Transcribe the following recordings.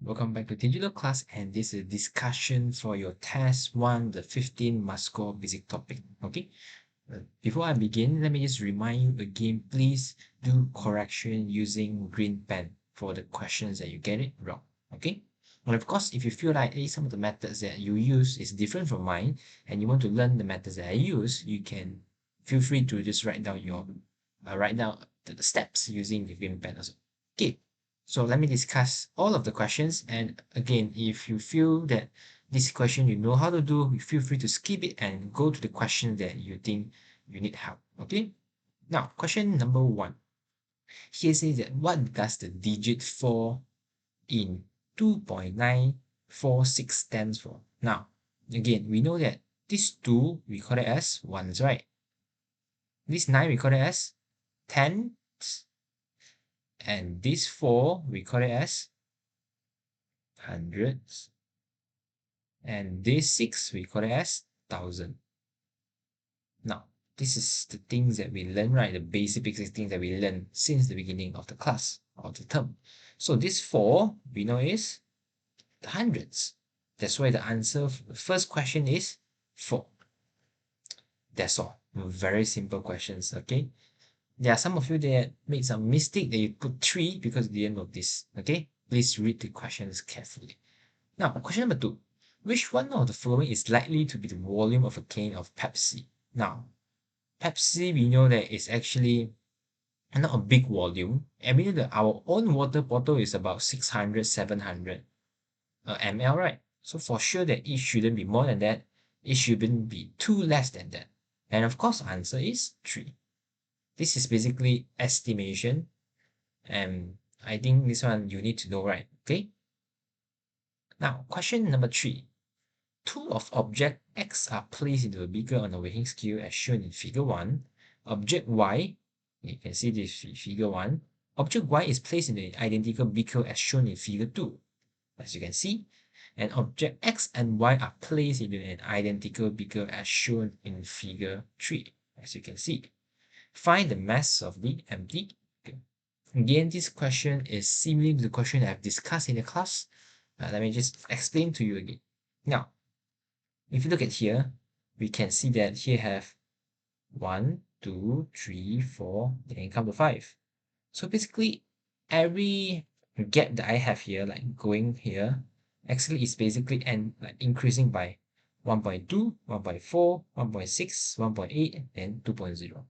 Welcome back to digital class, and this is a discussion for your test 1, the 15 must score basic topic. Okay, before I begin, let me just remind you again, please do correction using green pen for the questions that you get it wrong. Okay, and of course, if you feel like some of the methods that you use is different from mine and you want to learn the methods that I use, you can feel free to just write down the steps using the green pen also. Okay, so let me discuss all of the questions. And again, if you feel that this question you know how to do, you feel free to skip it and go to the question that you think you need help. Okay. Now, question number 1. Here says that what does the digit 4 in 2.946 stands for? Now, again, we know that this 2 we call it as ones, right? This 9 we call it as tens, and this 4 we call it as hundreds, and this 6 we call it as thousand. Now, this is the things that we learn, right? The basic things that we learn since the beginning of the class or the term. So this 4 we know is the hundreds. That's why the answer for the first question is 4. That's all. Very simple questions, okay? There are some of you that made some mistake that you put 3 because you didn't notice, okay? Please read the questions carefully. Now, question number 2. Which one of the following is likely to be the volume of a can of Pepsi? Now, Pepsi, we know that it's actually not a big volume. And we know that our own water bottle is about 600, 700 ml, right? So for sure that it shouldn't be more than that. It shouldn't be too less than that. And of course, answer is 3. This is basically estimation. And I think this one you need to know, right? Okay. Now, question number 3. Two of object X are placed into a beaker on a weighing scale as shown in figure 1. Object Y, you can see this figure 1. Object Y is placed in the identical beaker as shown in figure 2, as you can see. And object X and Y are placed into an identical beaker as shown in figure 3, as you can see. Find the mass of the empty beaker. Again, this question is similar to the question I've discussed in the class. Let me just explain to you again. Now, if you look at here, we can see that here have 1, 2, 3, 4, then come to 5. So basically, every gap that I have here, like going here, actually is basically like increasing by 1.2, 1.4, 1.6, 1.8, and 2.0.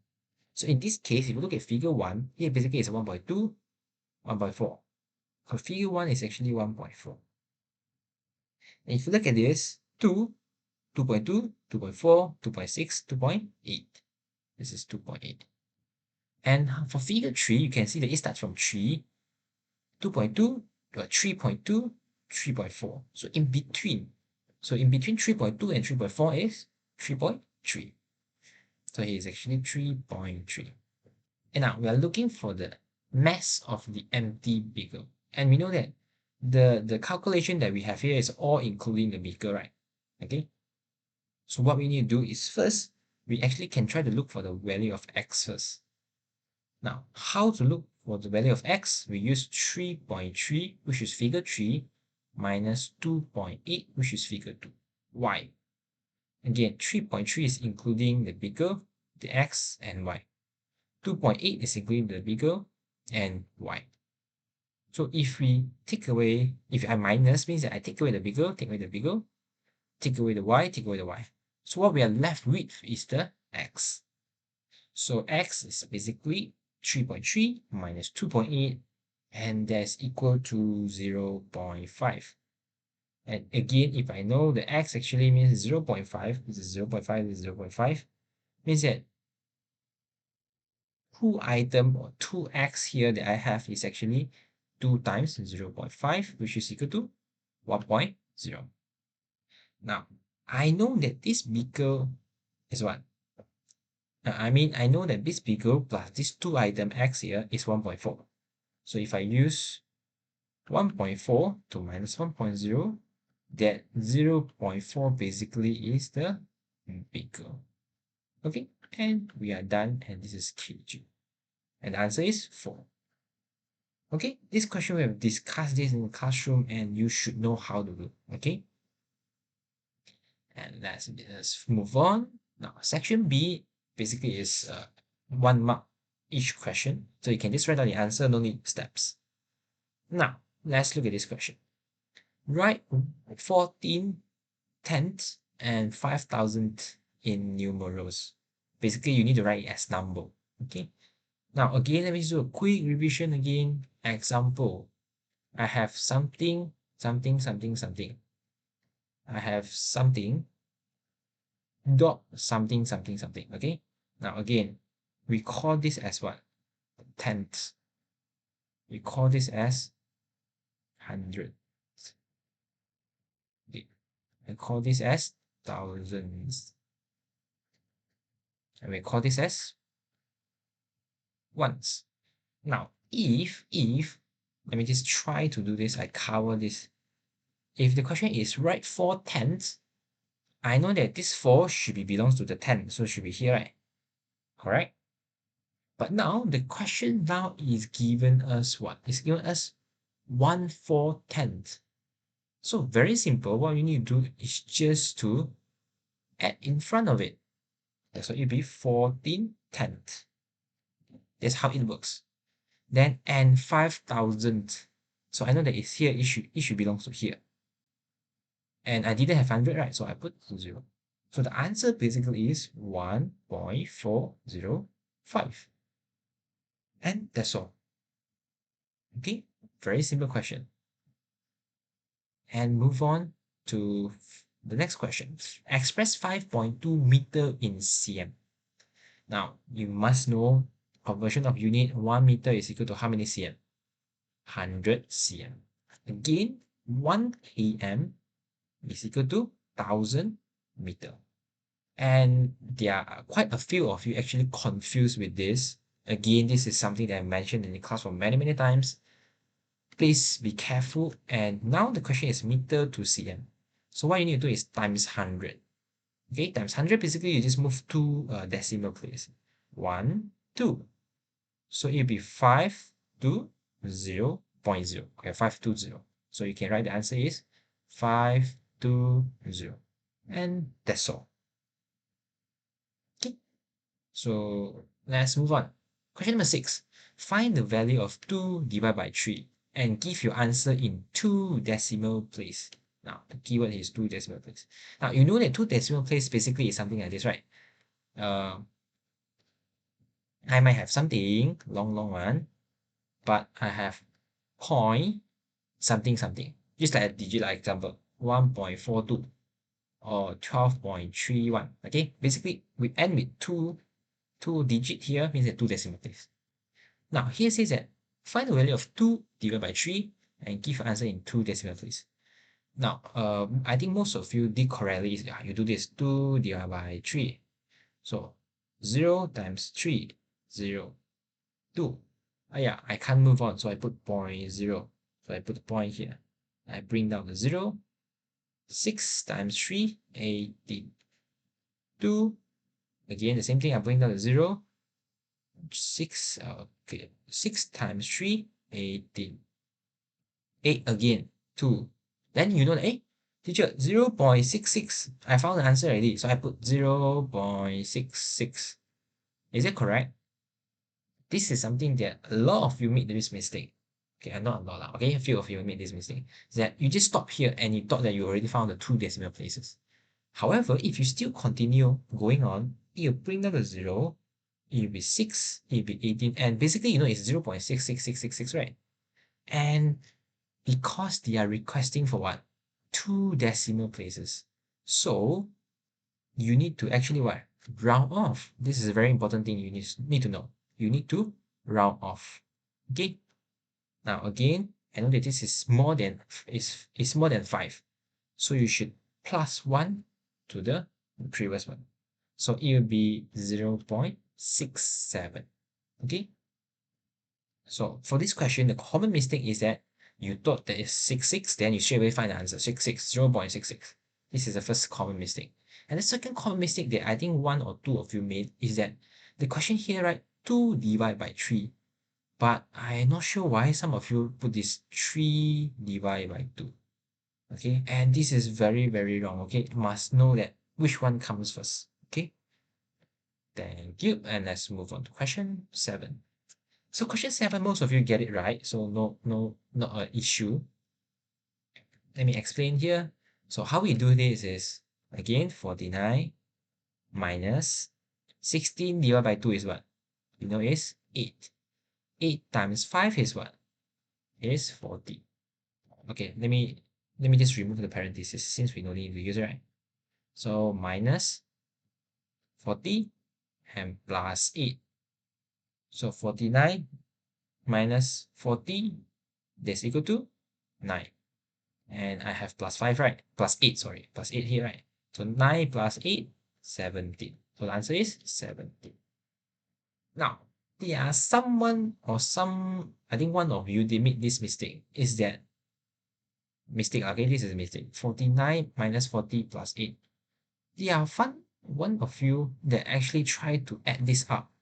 So in this case, if you look at figure 1, here basically is 1.2, 1.4. So figure 1 is actually 1.4. And if you look at this, 2, 2.2, 2.4, 2.6, 2.8. This is 2.8. And for figure 3, you can see that it starts from 3, 2.2, 3.2, 3.4. So in between. So in between 3.2 and 3.4 is 3.3. So here is actually 3.3. And now we are looking for the mass of the empty beaker. And we know that the calculation that we have here is all including the beaker, right? Okay. So what we need to do is first, we actually can try to look for the value of X first. Now, how to look for the value of X? We use 3.3, which is figure 3, minus 2.8, which is figure 2. Why? Again, 3.3 is including the beaker, the X, and Y. 2.8 is including the beaker and Y. So if we take away, if I minus, means that I take away the beaker, take away the beaker, take away the Y, take away the Y. So what we are left with is the X. So X is basically 3.3 minus 2.8, and that's equal to 0.5. And again, if I know the X actually means 0.5, this is 0.5, this is 0.5, means that 2 item or 2x here that I have is actually 2 times 0.5, which is equal to 1.0. Now, I know that this beaker is what? I know that this beaker plus this 2 item x here is 1.4. So if I use 1.4 to minus 1.0, that 0.4 basically is the beaker. Okay, and we are done, and this is kg. And the answer is 4. Okay, this question we have discussed this in the classroom and you should know how to do. Okay, and let's move on. Now, section B basically is 1 mark each question. So you can just write down the answer, no need steps. Now, let's look at this question. Write 14 tenths and 5,000 in numerals. Basically, you need to write it as number. Okay. Now, again, let me do a quick revision again. Example, I have something, something, something, something. I have something, dot, something, something, something. Okay. Now, again, we call this as what? Tenths. We call this as 100. Okay. I call this as thousands. And we call this as ones. Now, if, let me just try to do this, I cover this. If the question is write 4 tenths, I know that this 4 should be belongs to the 10, so it should be here, right? Correct? But now, the question now is given us what? It's given us 1/4 tenth. So very simple, what you need to do is just to add in front of it. So it'll be 14 tenths. That's how it works. Then and 5,000. So I know that it's here, it should belong to here. And I didn't have 100, right? So I put 0. So the answer basically is 1.405. And that's all. Okay, very simple question. And move on to the next question. Express 5.2 meter in cm. Now, you must know conversion of unit 1 meter is equal to how many cm? 100 cm. Again, 1 km is equal to 1,000 meter. And there are quite a few of you actually confused with this. Again, this is something that I mentioned in the class for many, many times. Please be careful. And now the question is meter to cm. So what you need to do is times 100. Okay, times 100, basically you just move 2 decimal place. 1, 2. So it'll be 5 to 0, 0.0. Okay, 520. So you can write the answer is 520. And that's all. Okay, so let's move on. Question number 6. Find the value of 2 divided by 3 and give your answer in 2 decimal place. Now, the keyword is 2 decimal place. Now, you know that 2 decimal place basically is something like this, right? I might have something, long one, but I have point something something. Just like a digit, like example, 1.42 or 12.31. Okay, basically we end with two digit here, means that 2 decimal place. Now here says that find the value of 2 divided by 3 and give answer in 2 decimal place. Now, I think most of you did correctly. You do this 2 divided by 3. So 0 times 3, 0, 2. Yeah, I can't move on, so I put 0.0. So I put the point here. I bring down the 0. 6 times 3, 18. 2. Again, the same thing, I bring down the 0. 6, okay, 6 times 3, 18. 8 again, 2. Then you know that, teacher, 0.66. I found the answer already, so I put 0.66. Is it correct? This is something that a lot of you made this mistake. Okay, not a lot, okay? A few of you made this mistake. Is that you just stop here and you thought that you already found the 2 decimal places. However, if you still continue going on, you'll bring down the 0, it'll be 6, it'll be 18, and basically, you know, it's 0.66666, right? And because they are requesting for what? 2 decimal places. So, you need to actually what? Round off. This is a very important thing you need to know. You need to round off. Okay. Now again, I know that this is more than more than 5. So you should plus 1 to the previous one. So it will be 0.67. Okay. So for this question, the common mistake is that you thought that it's 66, then you straight away find the answer 66, 0.66. This is the first common mistake. And the second common mistake that I think 1 or 2 of you made is that the question here, right, 2 divided by 3. But I'm not sure why some of you put this 3 divided by 2. Okay, and this is very, very wrong. Okay, you must know that which one comes first. Okay, thank you. And let's move on to question 7. So question 7, most of you get it right. So not an issue. Let me explain here. So how we do this is, again, 49 minus 16 divided by 2 is what? You know, is 8. 8 times 5 is what? Is 40. Okay, let me just remove the parentheses since we don't need to use it, right? So minus 40 and plus 8. So 49 minus 40, that's equal to 9. And I have plus 5, right? Plus 8, sorry. Plus 8 here, right? So 9 plus 8, 17. So the answer is 17. Now, there are someone or some, I think one of you, they made this mistake. Is that mistake? Okay, this is a mistake. 49 minus 40 plus 8. There are one of you that actually try to add this up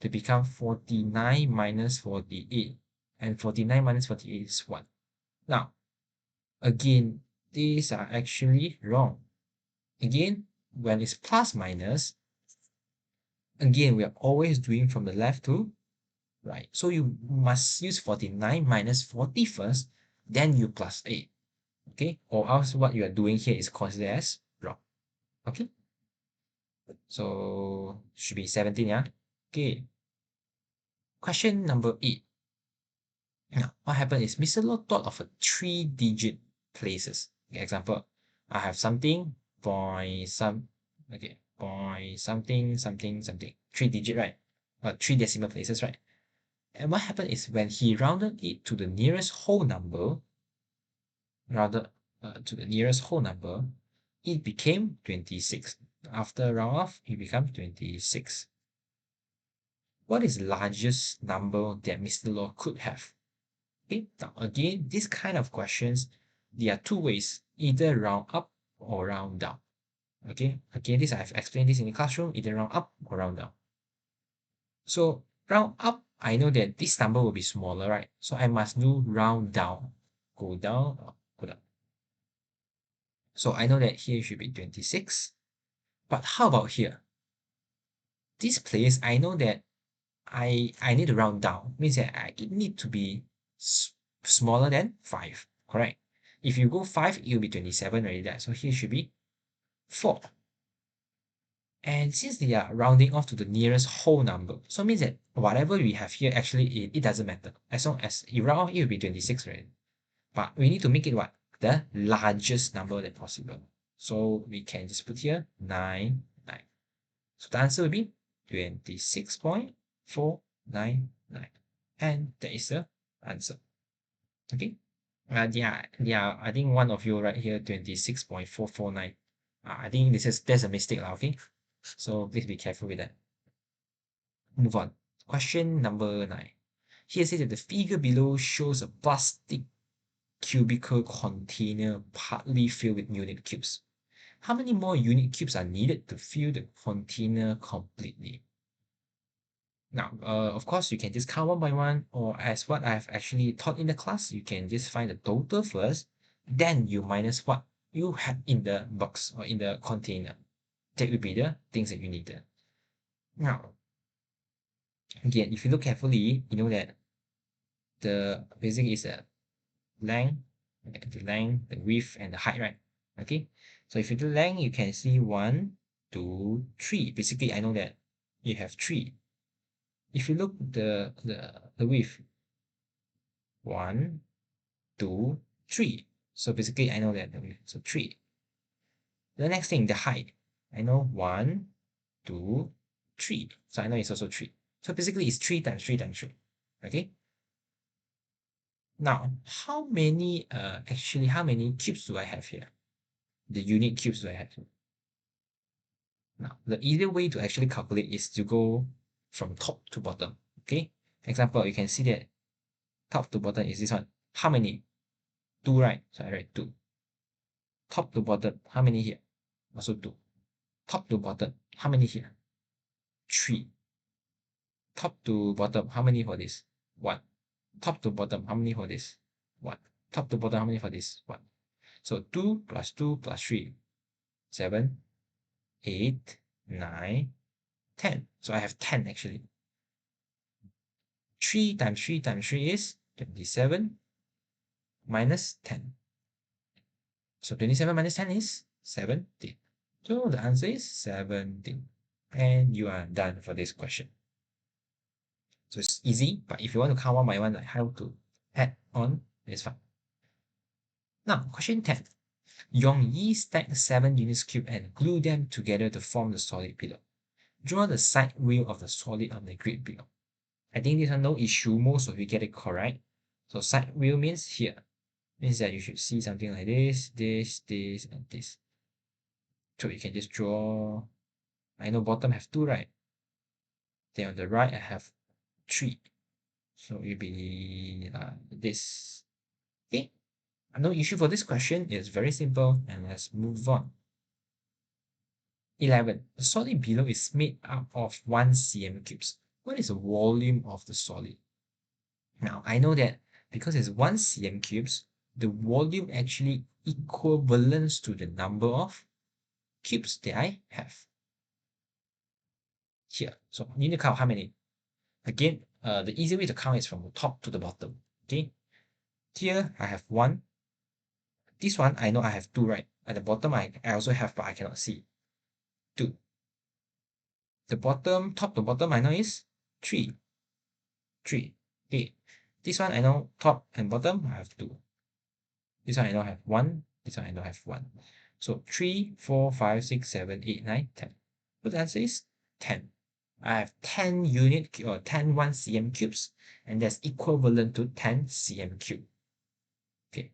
to become 49 minus 48. And 49 minus 48 is 1. Now, again, these are actually wrong. Again, when it's plus minus, again, we are always doing from the left to right. So you must use 49 minus 40 first, then you plus 8. Okay? Or else what you are doing here is considered as wrong. Okay? So should be 17, yeah? Okay. Question number 8. Now, what happened is Mr. Law thought of a 3-digit places. Okay, example, I have something, point some, okay, point something, something, something. 3-digit, right? 3 decimal places, right? And what happened is when he rounded it to the nearest whole number, rounded to the nearest whole number, it became 26. After round off, it becomes 26. What is the largest number that Mr. Law could have? Okay, now again, this kind of questions, there are two ways, either round up or round down. Okay, again, this I've explained this in the classroom, either round up or round down. So round up, I know that this number will be smaller, right? So I must do round down, go down, go down. So I know that here should be 26. But how about here? This place, I know that I need to round down, means that it need to be smaller than 5, correct? If you go 5, it will be 27 already there. So here should be 4. And since they are rounding off to the nearest whole number, so it means that whatever we have here, actually, it doesn't matter. As long as you round off, it will be 26 already. But we need to make it what? The largest number that possible. So we can just put here 9, 9. So the answer will be 26.499. And that is the answer. Okay. Yeah, I think one of you right here, 26.449. I think there's a mistake, okay? So please be careful with that. Move on. Question number 9. Here says that the figure below shows a plastic cubicle container partly filled with unit cubes. How many more unit cubes are needed to fill the container completely? Now, of course, you can just count one by one, or as what I've actually taught in the class, you can just find the total first, then you minus what you had in the box or in the container. That would be the things that you needed. Now, again, if you look carefully, you know that the basic is the length, the width, and the height, right? Okay, so if you do length, you can see 1, 2, 3. Basically, I know that you have 3. If you look the width, 1, 2, 3. So basically, I know that the width, so 3. The next thing, the height, I know 1, 2, 3. So I know it's also 3. So basically, it's 3 times 3 times 3. Okay. Now, how many cubes do I have here? The unit cubes do I have here? Now, the easier way to actually calculate is to go from top to bottom. Okay. Example, you can see that top to bottom is this one. How many? 2, right? So I write 2. Top to bottom, how many here? Also 2. Top to bottom, how many here? 3. Top to bottom, how many for this? 1. Top to bottom, how many for this? 1. Top to bottom, how many for this? 1. So 2 plus 2 plus 3, 7, 8, 9, 10. So I have 10 actually. 3 times 3 times 3 is 27 minus 10. So 27 minus 10 is 17. So the answer is 17. And you are done for this question. So it's easy, but if you want to count one by one, like how to add on, it's fine. Now, question 10. Yong Yi stacked 7 units cube and glue them together to form the solid below. Draw the side wheel of the solid on the grid below. I think this one no issue, most of you get it correct. So side wheel means here. Means that you should see something like this, this, and this. So you can just draw. I know bottom have 2, right? Then on the right I have 3. So it will be this. Okay. No issue for this question. It's very simple, and let's move on. 11. The solid below is made up of 1 cm cubes. What is the volume of the solid? Now, I know that because it's 1 cm cubes, the volume actually equivalents to the number of cubes that I have here. So you need to count how many. Again, the easy way to count is from the top to the bottom. Okay. Here I have 1. This one I know I have 2, right? At the bottom I also have, but I cannot see. 2. The bottom, top to bottom I know is 3. 3. Okay. This one I know top and bottom I have 2. This one I know I have 1. This one I know I have 1. So 3, 4, 5, 6, 7, 8, 9, 10. So the answer is 10. I have 10 unit or 10 1 cm cubes, and that's equivalent to 10 cm cube. Okay.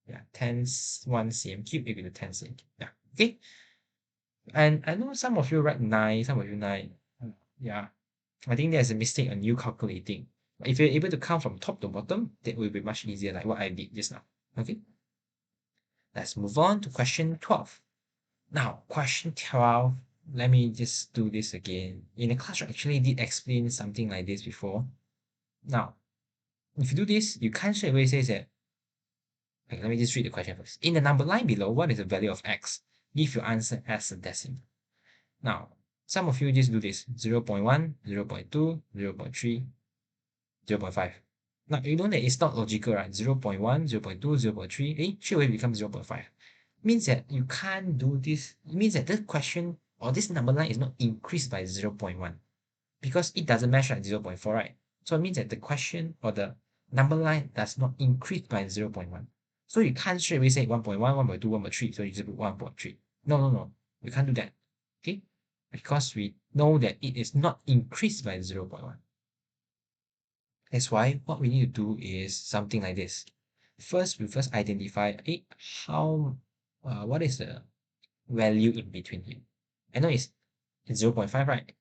Yeah, 10 1 cm cube equal to 10 cm cube. Yeah. Okay. And I know some of you write 9, some of you 9. Yeah. I think there's a mistake on you calculating. If you're able to count from top to bottom, that will be much easier, like what I did just now. Okay. Let's move on to question 12. Now, question 12, let me just do this again. In the class, I actually did explain something like this before. Now, if you do this, you can't straight away say that. Okay, let me just read the question first. In the number line below, what is the value of x? Give your answer as a decimal. Now, some of you just do this 0 0.1, 0 0.2, 0 0.3, 0 0.5. Now, you know that it's not logical, right? 0 0.1, 0 0.2, 0 0.3, straight away becomes 0 0.5. Means that you can't do this. It means that this question or this number line is not increased by 0 0.1 because it doesn't measure at 0 0.4, right? So it means that the question or the number line does not increase by 0 0.1. So you can't straight away say 1.1, 1.2, 1.3, so you just put 1.3. No. You can't do that. Okay? Because we know that it is not increased by 0 0.1. That's why what we need to do is something like this. First, we first identify what is the value in between here. I know it's 0 0.5, right?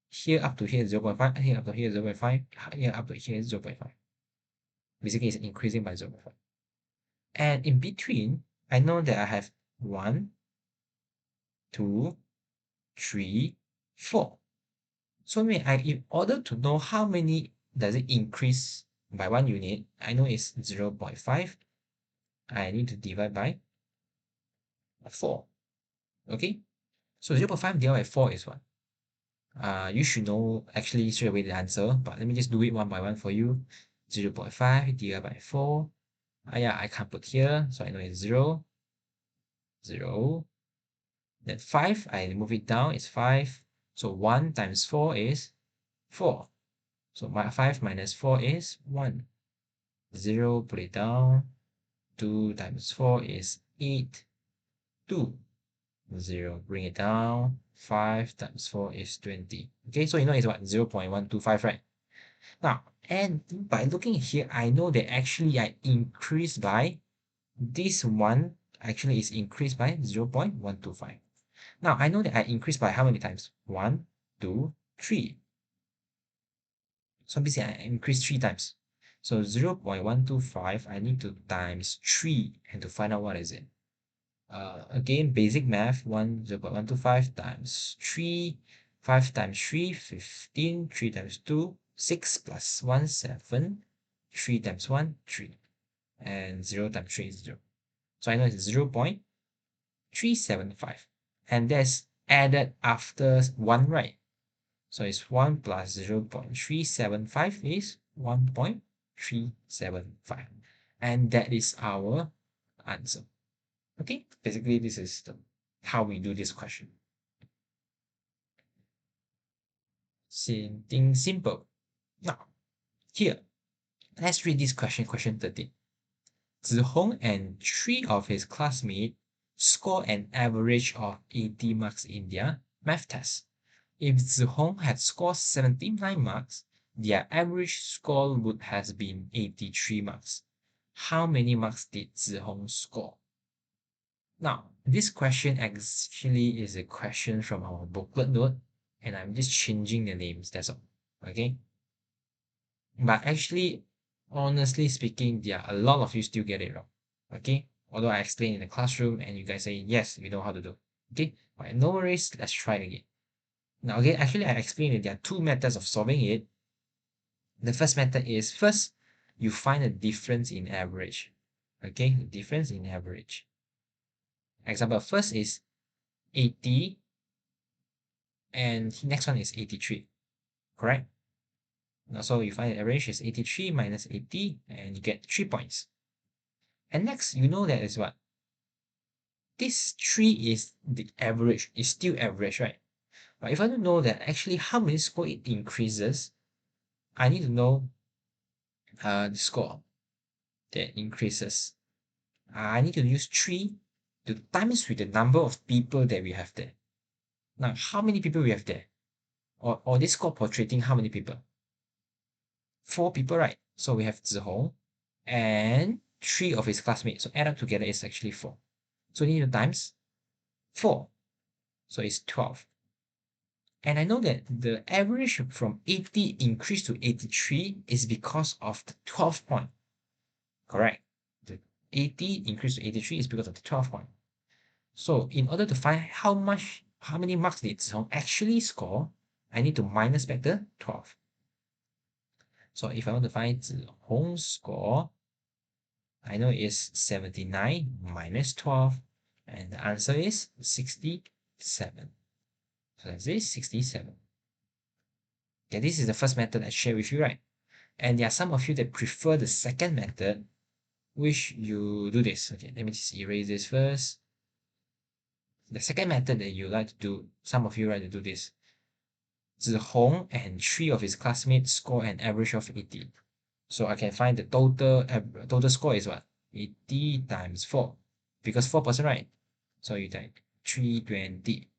Here up to here is 0 0.5, here up to here is 0 0.5, here up to here is 0 0.5. Basically, it's increasing by 0 0.5. And in between, I know that I have 1, 2, 3, 4. So in order to know how many does it increase by 1 unit, I know it's 0 0.5. I need to divide by 4. Okay? So 0 0.5 divided by 4 is what? You should know actually straight away the answer, but let me just do it one by one for you. 0 0.5 divided by 4. Yeah, I can't put here, so I know it's 0, 0. Then 5, I move it down, it's 5. So 1 times 4 is 4. So 5 minus 4 is 1. 0, put it down. 2 times 4 is 8. 2. 0, bring it down. 5 times 4 is 20. Okay, so you know it's what? 0 0.125, right? Now, and by looking here, I know that actually I increased by this one, actually is increased by 0 0.125. Now, I know that I increased by how many times? 1, 2, 3. So basically, I increased 3 times. So 0 0.125, I need to times 3 and to find out what is it. Again, basic math, 0 0.125 times 3, 5 times 3, 15, 3 times 2, 6 plus 1, 7. 3 times 1, 3. And 0 times 3 is 0. So I know it's 0.375. And that's added after 1, right? So it's 1 plus 0.375 is 1.375. And that is our answer. Okay, basically this is how we do this question. Something simple. Now, here, let's read this question, question 13. Zihong and 3 of his classmates scored an average of 80 marks in their math test. If Zihong had scored 79 marks, their average score would have been 83 marks. How many marks did Zihong score? Now, this question actually is a question from our booklet note, and I'm just changing the names, that's all. Okay? But actually, honestly speaking, there are a lot of you still get it wrong. Okay? Although I explain in the classroom and you guys say, yes, we know how to do. Okay? But no worries, let's try it again. Now, okay, actually, I explained that there are two methods of solving it. The first method is first, you find a difference in average. Okay? The difference in average. Example first is 80 and next one is 83. Correct? Now, so you find the average is 83 minus 80 and you get 3 points. And next, you know that is what? This 3 is the average, is still average, right? But if I don't know that actually how many score it increases, I need to know the score that increases. I need to use 3 to times with the number of people that we have there. Now, how many people we have there? Or this score portraying how many people? 4 people, right? So we have Zihong and 3 of his classmates. So add up together is actually 4. So we need to times 4. So it's 12. And I know that the average from 80 increased to 83 is because of the 12 point. Correct. The 80 increased to 83 is because of the 12 point. So in order to find how many marks did Zihong actually score, I need to minus back the 12. So if I want to find Zihong's score, I know it's 79 minus 12, and the answer is 67. So that's it, 67. Okay, this is the first method I shared with you, right? And there are some of you that prefer the second method, which you do this. Okay, let me just erase this first. The second method that you like to do, some of you like to do this. Zihong and 3 of his classmates score an average of 80. So I can find the total score is what? 80 times 4. Because 4%, right? So you take 320.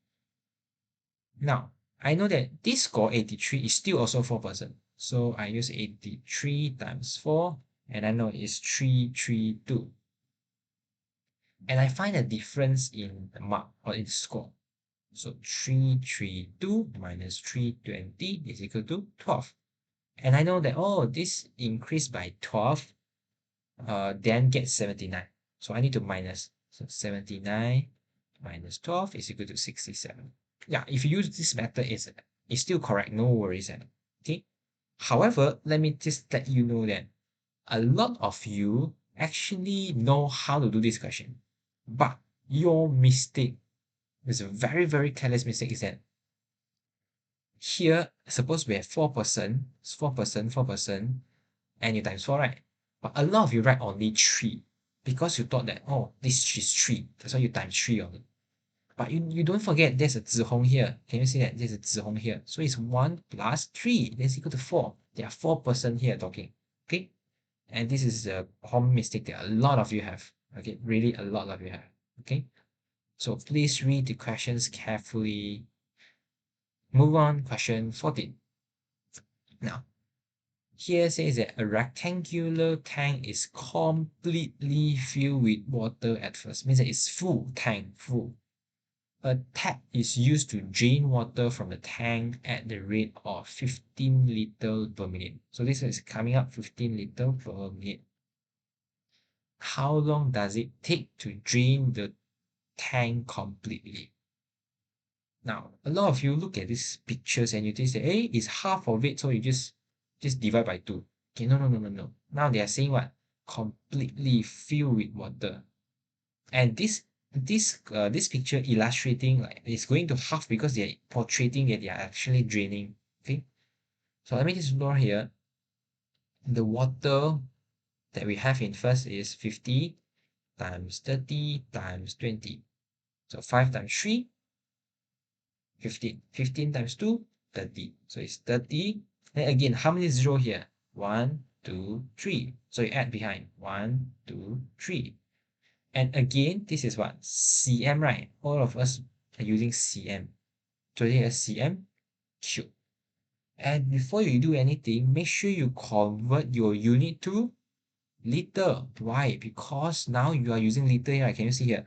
Now, I know that this score 83 is still also 4%. So I use 83 times 4, and I know it's 332. And I find a difference in the mark or in score. So 332 minus 320 is equal to 12. And I know that, oh, this increased by 12, then get 79. So I need to minus. So 79 minus 12 is equal to 67. Yeah, if you use this method, it's still correct. No worries. Okay. However, let me just let you know that a lot of you actually know how to do this question. But your mistake is a very, very careless mistake is that here, suppose we have 4%, 4%, 4%, and you times 4, right? But a lot of you write only 3 because you thought that, oh, this is 3. That's why you times 3 on it. But you don't forget there's a Zihong here. Can you see that? There's a Zihong here. So it's 1 plus 3. That's equal to 4. There are 4% here talking. Okay? And this is a common mistake that a lot of you have. Okay? Really a lot of you have. Okay? So please read the questions carefully. Move on, question 14. Now, here says that a rectangular tank is completely filled with water at first. Means that it's full, tank, full. A tap is used to drain water from the tank at the rate of 15 liters per minute. So this is coming up 15 liters per minute. How long does it take to drain the tank completely? Now, a lot of you look at these pictures and you just say, hey, it's half of it, so you just just divide by 2. Okay, no. Now they are saying what? Completely filled with water. And this picture illustrating like it's going to half because they're portraying that they are actually draining. Okay, so let me just draw here. The water that we have in first is 50 times 30 times 20. So 5 times 3, 15. 15 times 2, 30. So it's 30. Then again, how many zero here? 1, 2, 3. So you add behind. 1, 2, 3. And again, this is what? cm, right? All of us are using cm. So here's cm cube. And before you do anything, make sure you convert your unit to liter. Why? Because now you are using liter here. Can you see here?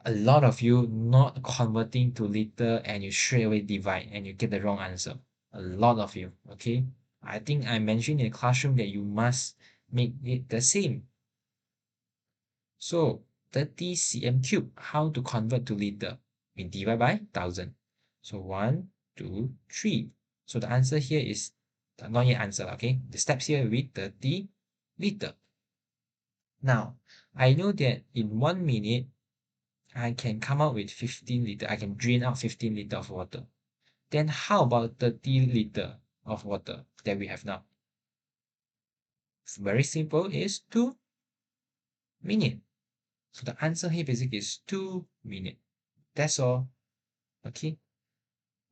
A lot of you not converting to liter and you straight away divide and you get the wrong answer. A lot of you, okay? I think I mentioned in the classroom that you must make it the same. So 30 cm cube, how to convert to liter? We divide by 1000. So 1, 2, 3. So the answer here is not yet answer, okay? The steps here will be 30 liter. Now, I know that in 1 minute, I can come out with 15 liter. I can drain out 15 liter of water. Then how about 30 liter of water that we have now? It's very simple, is 2 minutes. So the answer here basically is 2 minutes. That's all. Okay.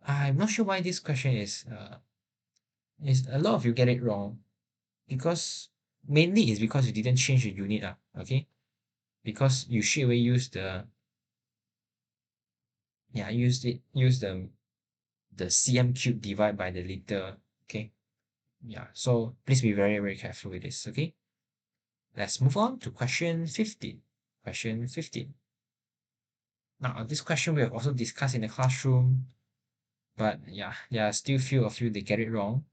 I'm not sure why this question is a lot of you get it wrong because mainly it's because you didn't change the unit okay, because you straight away use the use the cm cube divide by the liter. Okay, yeah, so please be very careful with this. Okay, let's move on to question 15. Question 15. Now this question we have also discussed in the classroom, but yeah, there are still few of you that get it wrong.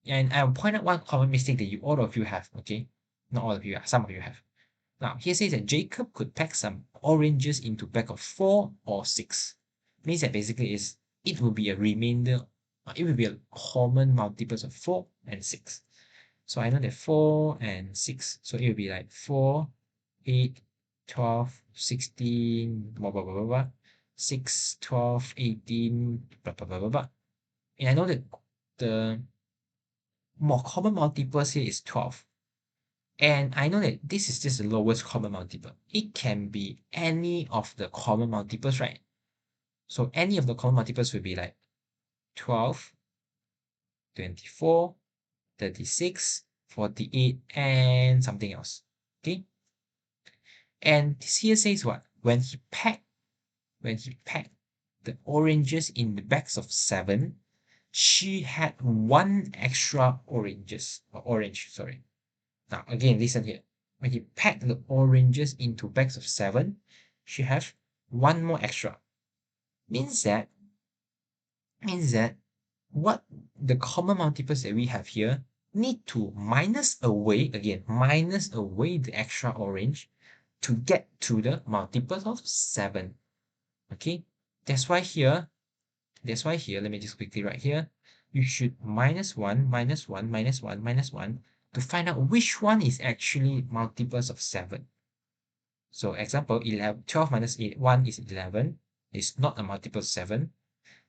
And I'll point out one common mistake that all of you have, okay? Not all of you, some of you have. Now, here says that Jacob could pack some oranges into bag of 4 or 6. Means that basically it will be a remainder, it will be a common multiples of 4 and 6. So I know that 4 and 6, so it will be like 4, 8, 12, 16, blah, blah, blah, blah, blah. 6, 12, 18, blah, blah, blah, blah, blah. And I know that the more common multiples here is 12. And I know that this is just the lowest common multiple. It can be any of the common multiples, right? So any of the common multiples will be like 12, 24, 36, 48, and something else. Okay? And this here says what? When he packed the oranges in the bags of 7, she had 1 extra orange, sorry. Now again, listen here. When he packed the oranges into bags of 7, she have 1 more extra. Means that what the common multiples that we have here need to minus away the extra orange to get to the multiples of 7. Okay, that's why here, let me just quickly write here, you should minus 1, minus 1, minus 1, minus 1 to find out which one is actually multiples of 7. So example, 12 minus 1 is 11. It's not a multiple of 7.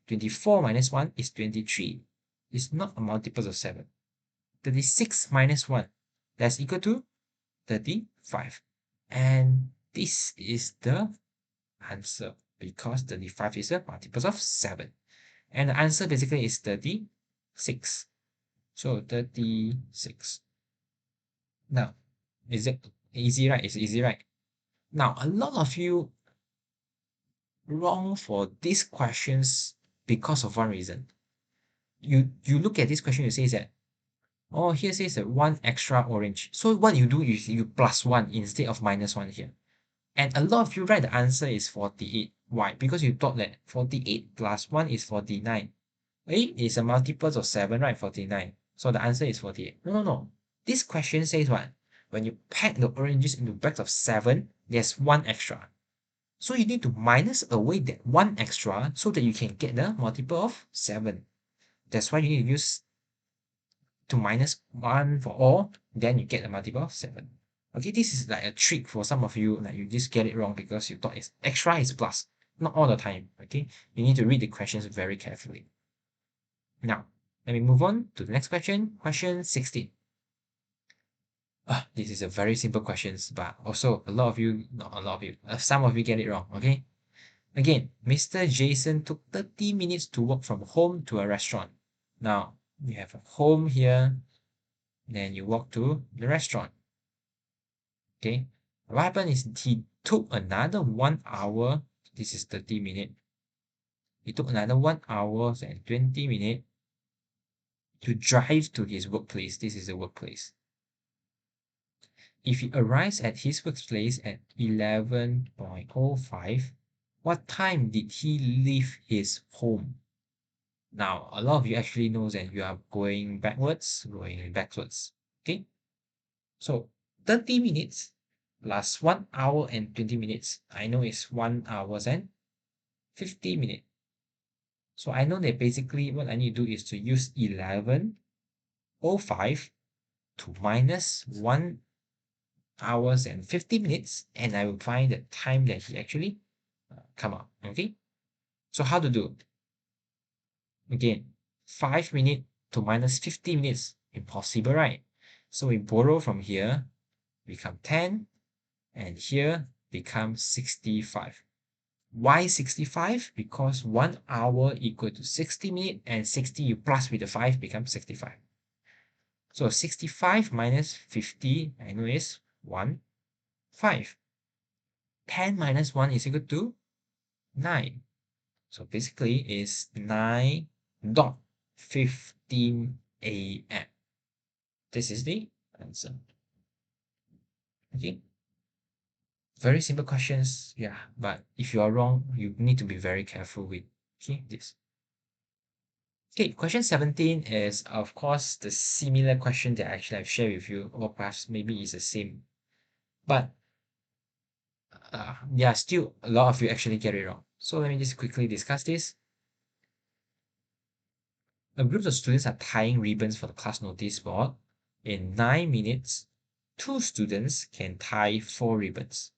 24 minus 1 is 23. It's not a multiple of 7. 36 minus 1, that's equal to 35. And this is the answer because 35 is a multiple of 7. And the answer basically is 36. So 36. Now, is it easy, right? It's easy, right? Now, a lot of you wrong for these questions because of one reason. You look at this question, you say that, oh, here says that 1 extra orange. So what you do is you plus 1 instead of minus 1 here. And a lot of you write the answer is 48. Why? Because you thought that 48 plus 1 is 49. 8 is a multiples of 7, right? 49. So the answer is 48. No. This question says what? When you pack the oranges into bags of 7, there's 1 extra. So you need to minus away that 1 extra so that you can get the multiple of 7. That's why you need to use to minus 1 for all, then you get a multiple of 7. Okay, this is like a trick for some of you, like you just get it wrong because you thought it's extra is plus. Not all the time, okay? You need to read the questions very carefully. Now, let me move on to the next question, question 16. This is a very simple questions, but also a lot of you, not a lot of you, some of you get it wrong, okay? Again, Mr. Jason took 30 minutes to walk from home to a restaurant. Now, you have a home here, then you walk to the restaurant. Okay, what happened is he took another 1 hour, this is 30 minutes, he took another 1 hour and 20 minutes to drive to his workplace. This is the workplace. If he arrives at his workplace at 11:05, what time did he leave his home? Now, a lot of you actually know that you are going backwards, okay? So 30 minutes plus 1 hour and 20 minutes. I know it's 1 hour and 50 minutes. So I know that basically what I need to do is to use 11:05 to minus 1 hours and 50 minutes, and I will find the time that he actually come out. Okay, so how to do? Again, 5 minutes to minus 50 minutes, impossible, right? So we borrow from here, become 10, and here becomes 65. Why 65? Because 1 hour equal to 60 minutes, and 60 you plus with the 5 becomes 65. So 65 minus 50, I know is 1, 5. 10 minus 1 is equal to 9. So basically is 9:15 a.m. This is the answer. Okay. Very simple questions, yeah, but if you are wrong, you need to be very careful with this. Okay, question 17 is of course the similar question that actually I've shared with you, or perhaps maybe it's the same, but yeah, still a lot of you actually get it wrong. So let me just quickly discuss this. A group of students are tying ribbons for the class notice board. In 9 minutes, 2 students can tie 4 ribbons.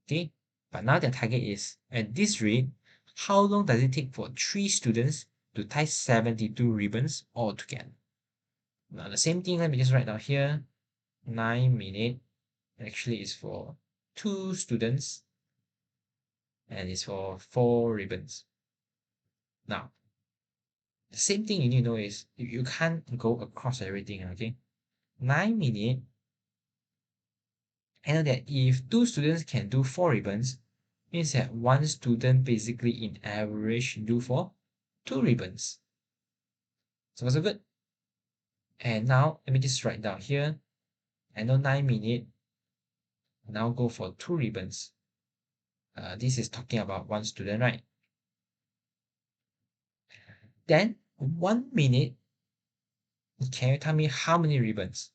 Okay, but now their target is, at this rate, how long does it take for 3 students to tie 72 ribbons altogether? Now the same thing, let me just write down here, 9 minutes actually is for 2 students and it's for 4 ribbons. Now, the same thing you need to know is you can't go across everything, okay? 9 minutes, I know that if 2 students can do 4 ribbons, means that 1 student basically in average do for 2 ribbons. So that's good. And now let me just write down here. I know 9 minutes. Now go for 2 ribbons. This is talking about 1 student, right? Then 1 minute. Can you tell me how many ribbons?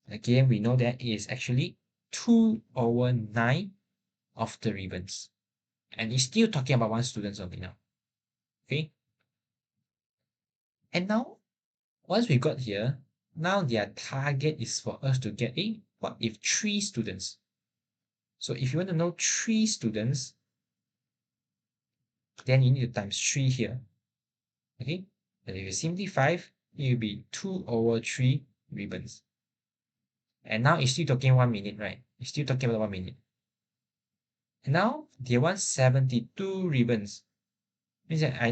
Again, we know that is actually 2 over 9 of the ribbons. And it's still talking about 1 student only now. Okay? And now, once we got here, now their target is for us to get a what if 3 students. So if you want to know 3 students, then you need to times 3 here. Okay? And if you simplify, it will be 2 over 3 ribbons. And now it's still talking 1 minute, right? It's still talking about 1 minute. And now they want 72 ribbons. Means that I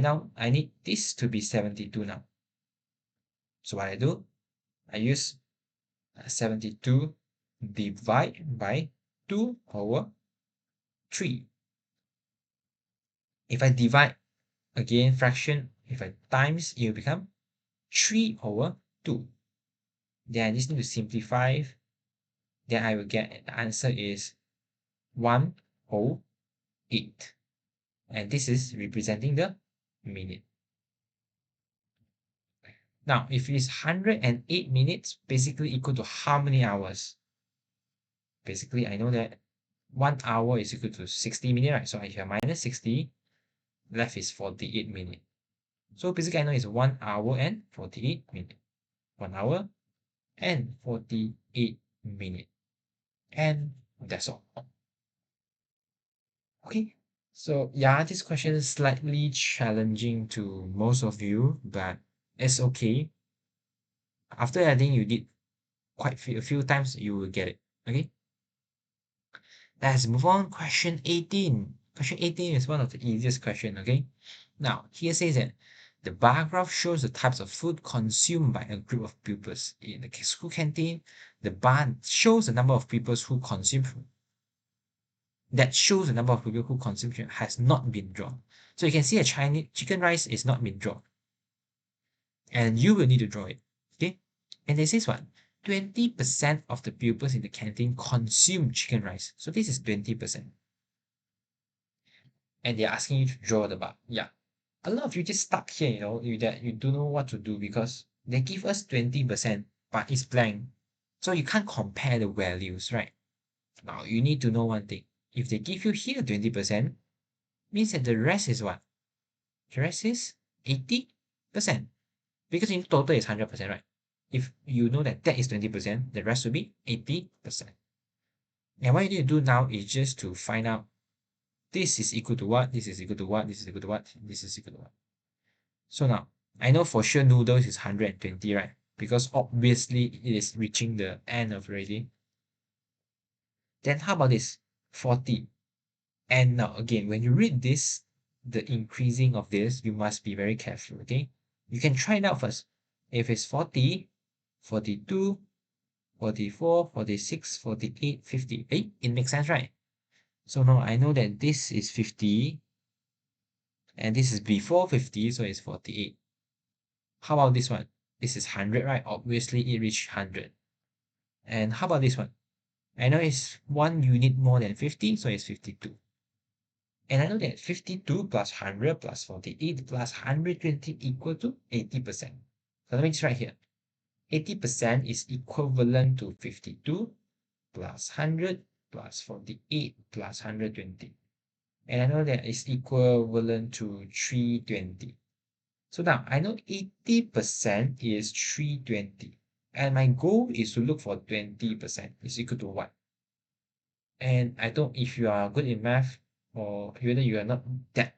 need this to be 72 now. So what I do, I use 72 divide by 2 over 3. If I divide again fraction, if I times, it will become 3 over 2. Then I just need to simplify. Then I will get the answer is 108. And this is representing the minute. Now, if it is 108 minutes, basically equal to how many hours? Basically, I know that 1 hour is equal to 60 minutes, right? So I have minus 60, left is 48 minutes. So basically, I know it's 1 hour and 48 minutes. 1 hour and 48 minutes. And that's all. Okay, so yeah, this question is slightly challenging to most of you, but it's okay. After I think you did a few times, you will get it. Okay, let's move on. Question 18. Question 18 is one of the easiest question. Okay, now here says that the bar graph shows the types of food consumed by a group of pupils in the school canteen. The bar shows the number of pupils who consume that shows the number of people who consume has not been drawn. So you can see a Chinese chicken rice is not been drawn, and you will need to draw it. Okay, and this is what 20% of the pupils in the canteen consume chicken rice. So this is 20%, and they're asking you to draw the bar. Yeah, a lot of you just stuck here. That you don't know what to do because they give us 20%, but it's blank, so you can't compare the values, right? Now you need to know one thing. If they give you here 20%, means that the rest is what? The rest is 80%. Because in total is 100%, right? If you know that that is 20%, the rest will be 80%. And what you need to do now is just to find out this is equal to what, this is equal to what, this is equal to what, this is equal to what. So now, I know for sure noodles is 120, right? Because obviously it is reaching the end of already. Then how about this? 40. And now again, when you read this, the increasing of this, you must be very careful, okay? You can try it out first. If it's 40, 42, 44, 46, 48, 50, it makes sense, right? So now I know that this is 50, and this is before 50, so it's 48. How about this one? This is 100, right? Obviously, it reached 100. And how about this one? I know it's 1 unit more than 50, so it's 52. And I know that 52 plus 100 plus 48 plus 120 equal to 80%. So let me just write here. 80% is equivalent to 52 plus 100 plus 48 plus 120. And I know that is equivalent to 320. So now I know 80% is 320. And my goal is to look for 20% is equal to what? And I don't, if you are good in math or whether you are not that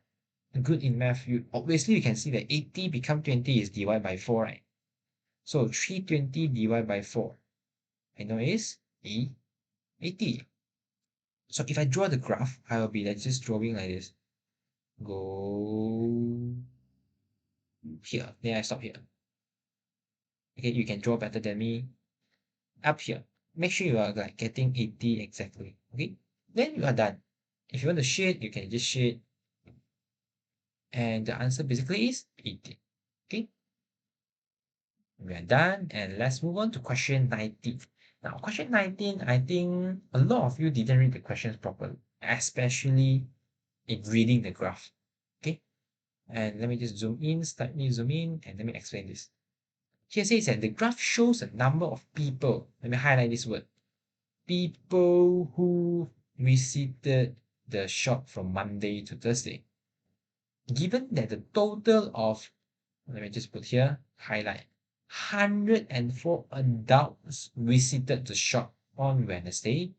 good in math, you obviously you can see that 80 become 20 is divided by 4, right? So 320 divided by 4, I know is 80. So if I draw the graph, I will be like just drawing like this. Go here, then I stop here. Okay, you can draw better than me. Up here, make sure you are like getting 80 exactly. Okay, then you are done. If you want to shade, you can just shade, and the answer basically is 80. Okay, we are done, and let's move on to question 19. Now, question 19, I think a lot of you didn't read the questions properly, especially in reading the graph. Okay, and let me just slightly zoom in, and let me explain this. Here says that the graph shows a number of people. Let me highlight this word. People who visited the shop from Monday to Thursday. Given that the total of, let me just put here, highlight, 104 adults visited the shop on Wednesday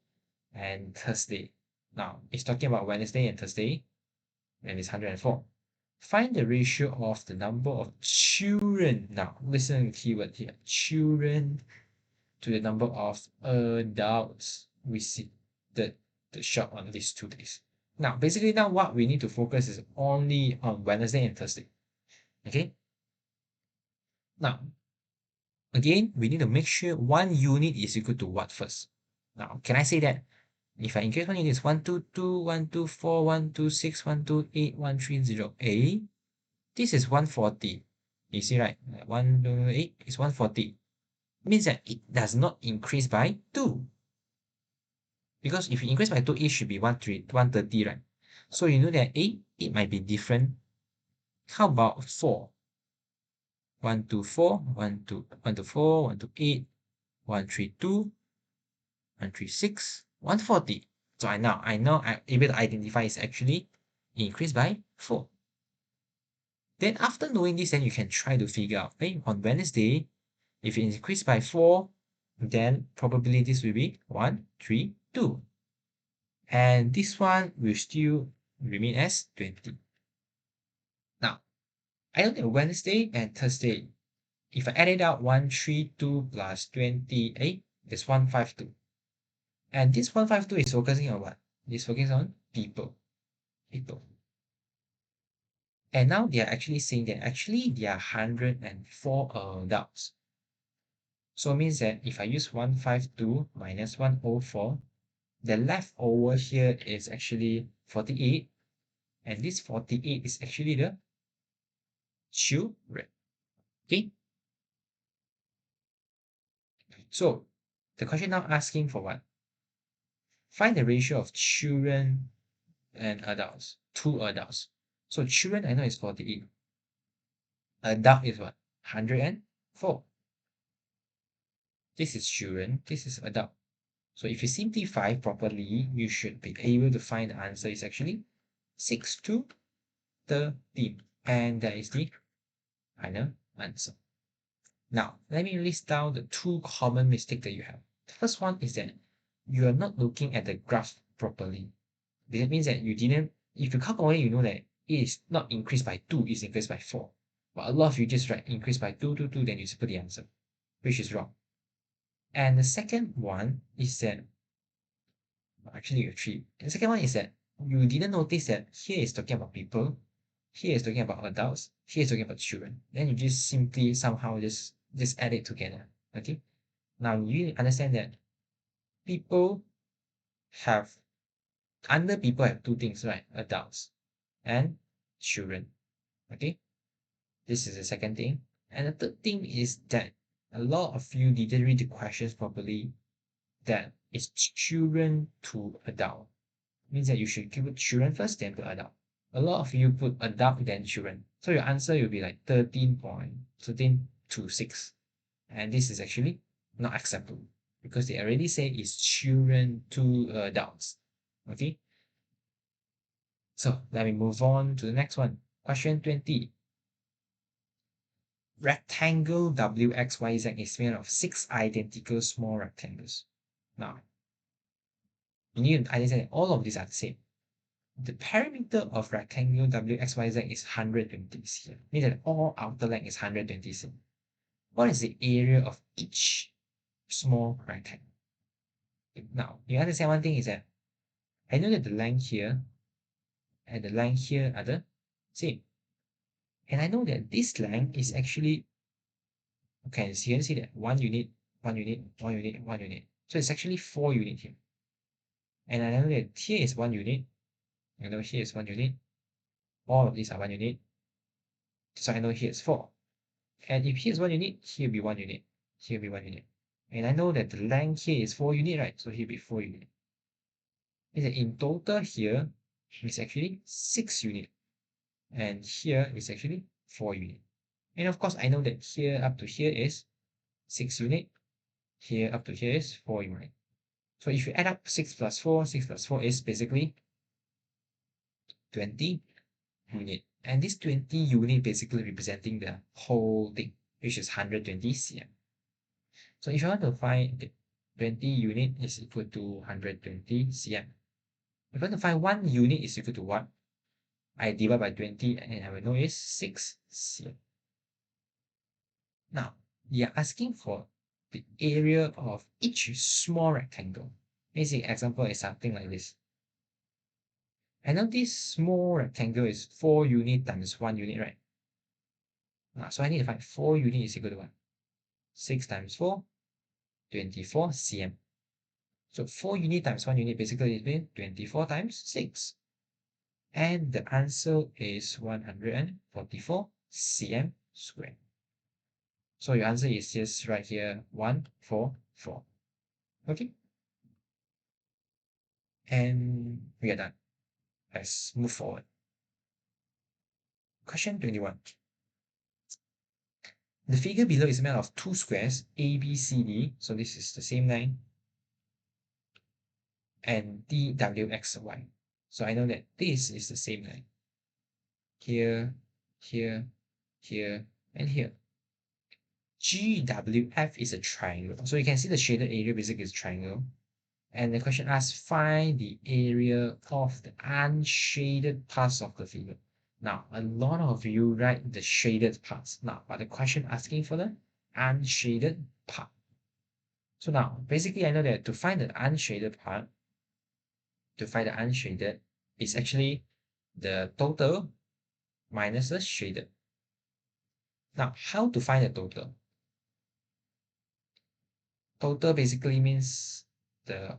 and Thursday. Now, it's talking about Wednesday and Thursday, and it's 104. Find the ratio of the number of children. Now, listen to the keyword here. Children to the number of adults visited the shop on these 2 days. Now, basically now what we need to focus is only on Wednesday and Thursday. Okay? Now, again, we need to make sure 1 unit is equal to what first? Now, can I say that if I increase 1 unit is 122, 124, 126, 128, 130, A, this is 140. You see, right? 128 is 140. Means that it does not increase by 2. Because if you increase by 2, it should be 130, right? So you know that it might be different. How about 4? 124, 124, 128, 132, 136, 140. So I know I'm able to identify it's actually increased by 4. Then after knowing this, then you can try to figure out, hey, on Wednesday, If it increased by 4, then probably this will be 1, 3, 2. And this one will still remain as 20. Now, I know that Wednesday and Thursday, if I add it out, 132 plus 28 is 152. And this 152 is focusing on what? It's focusing on people. People. And now they are actually saying that actually there are 104 adults. So it means that if I use 152 minus 104, the leftover here is actually 48. And this 48 is actually the children. Okay? So the question now asking for what? Find the ratio of children and adults. Two adults. So children I know is 48. Adult is what? 104. This is children. This is adult. So if you simplify properly, you should be able to find the answer is actually 6 to 13. And that is the final answer. Now, let me list down the two common mistakes that you have. The first one is that you are not looking at the graph properly. That means that you didn't, if you calculate, you know that it is not increased by 2, it's increased by 4. But a lot of you just write increase by 2, 2, 2, then you just put the answer, which is wrong. And the second one is that, actually you have three. And the second one is that you didn't notice that here is talking about people, here is talking about adults, here is talking about children. Then you just simply somehow just add it together. Okay? Now you understand that people have, under people have two things, right? Adults and children. Okay? This is the second thing. And the third thing is that a lot of you didn't read the questions properly, that it's children to adult. Means that you should put children first, then put adult. A lot of you put adult, then children. So your answer will be like 13.1326. And this is actually not acceptable because they already say it's children to adults. Okay? So let me move on to the next one. Question 20. Rectangle WXYZ is made of 6 identical small rectangles. Now, you need to understand that all of these are the same. The perimeter of rectangle WXYZ is 120 cm. Means that all outer length is 120 cm. What is the area of each small rectangle? Now, you understand one thing is that I know that the length here and the length here are the same. And I know that this length is actually, okay, so you can see that 1 unit, 1 unit, 1 unit, 1 unit. So it's actually 4 units here. And I know that here is 1 unit. I know here is 1 unit. All of these are 1 unit. So I know here is 4. And if here is 1 unit, here will be 1 unit. Here will be 1 unit. And I know that the length here is 4 unit, right? So here will be 4 unit. Means that in total here is actually 6 unit. And here is actually 4 unit. And of course, I know that here up to here is 6 unit. Here up to here is 4 unit. So if you add up 6 plus 4, 6 plus 4 is basically 20 unit. And this 20 unit basically representing the whole thing, which is 120 cm. So if you want to find 20 unit is equal to 120 cm. If you want to find 1 unit is equal to what? I divide by 20 and I will know is 6 cm. Now, we are asking for the area of each small rectangle. Basic example is something like this. And now this small rectangle is 4 unit times 1 unit, right? So I need to find 4 unit is equal to what? 6 times 4, 24 cm. So 4 unit times 1 unit basically is 24 times 6. And the answer is 144 cm squared. So your answer is just right here, 144. Okay? And we are done. Let's move forward. Question 21. The figure below is made of two squares, A, B, C, D. So this is the same line. And D, W, X, Y. So I know that this is the same line. Here, here, here, and here. GWF is a triangle. So you can see the shaded area basically is triangle. And the question asks, find the area of the unshaded parts of the figure. Now, a lot of you write the shaded parts. Now, but the question asking for the unshaded part. So now, basically, I know that to find the unshaded part, is actually the total minus the shaded. Now, how to find the total? Total basically means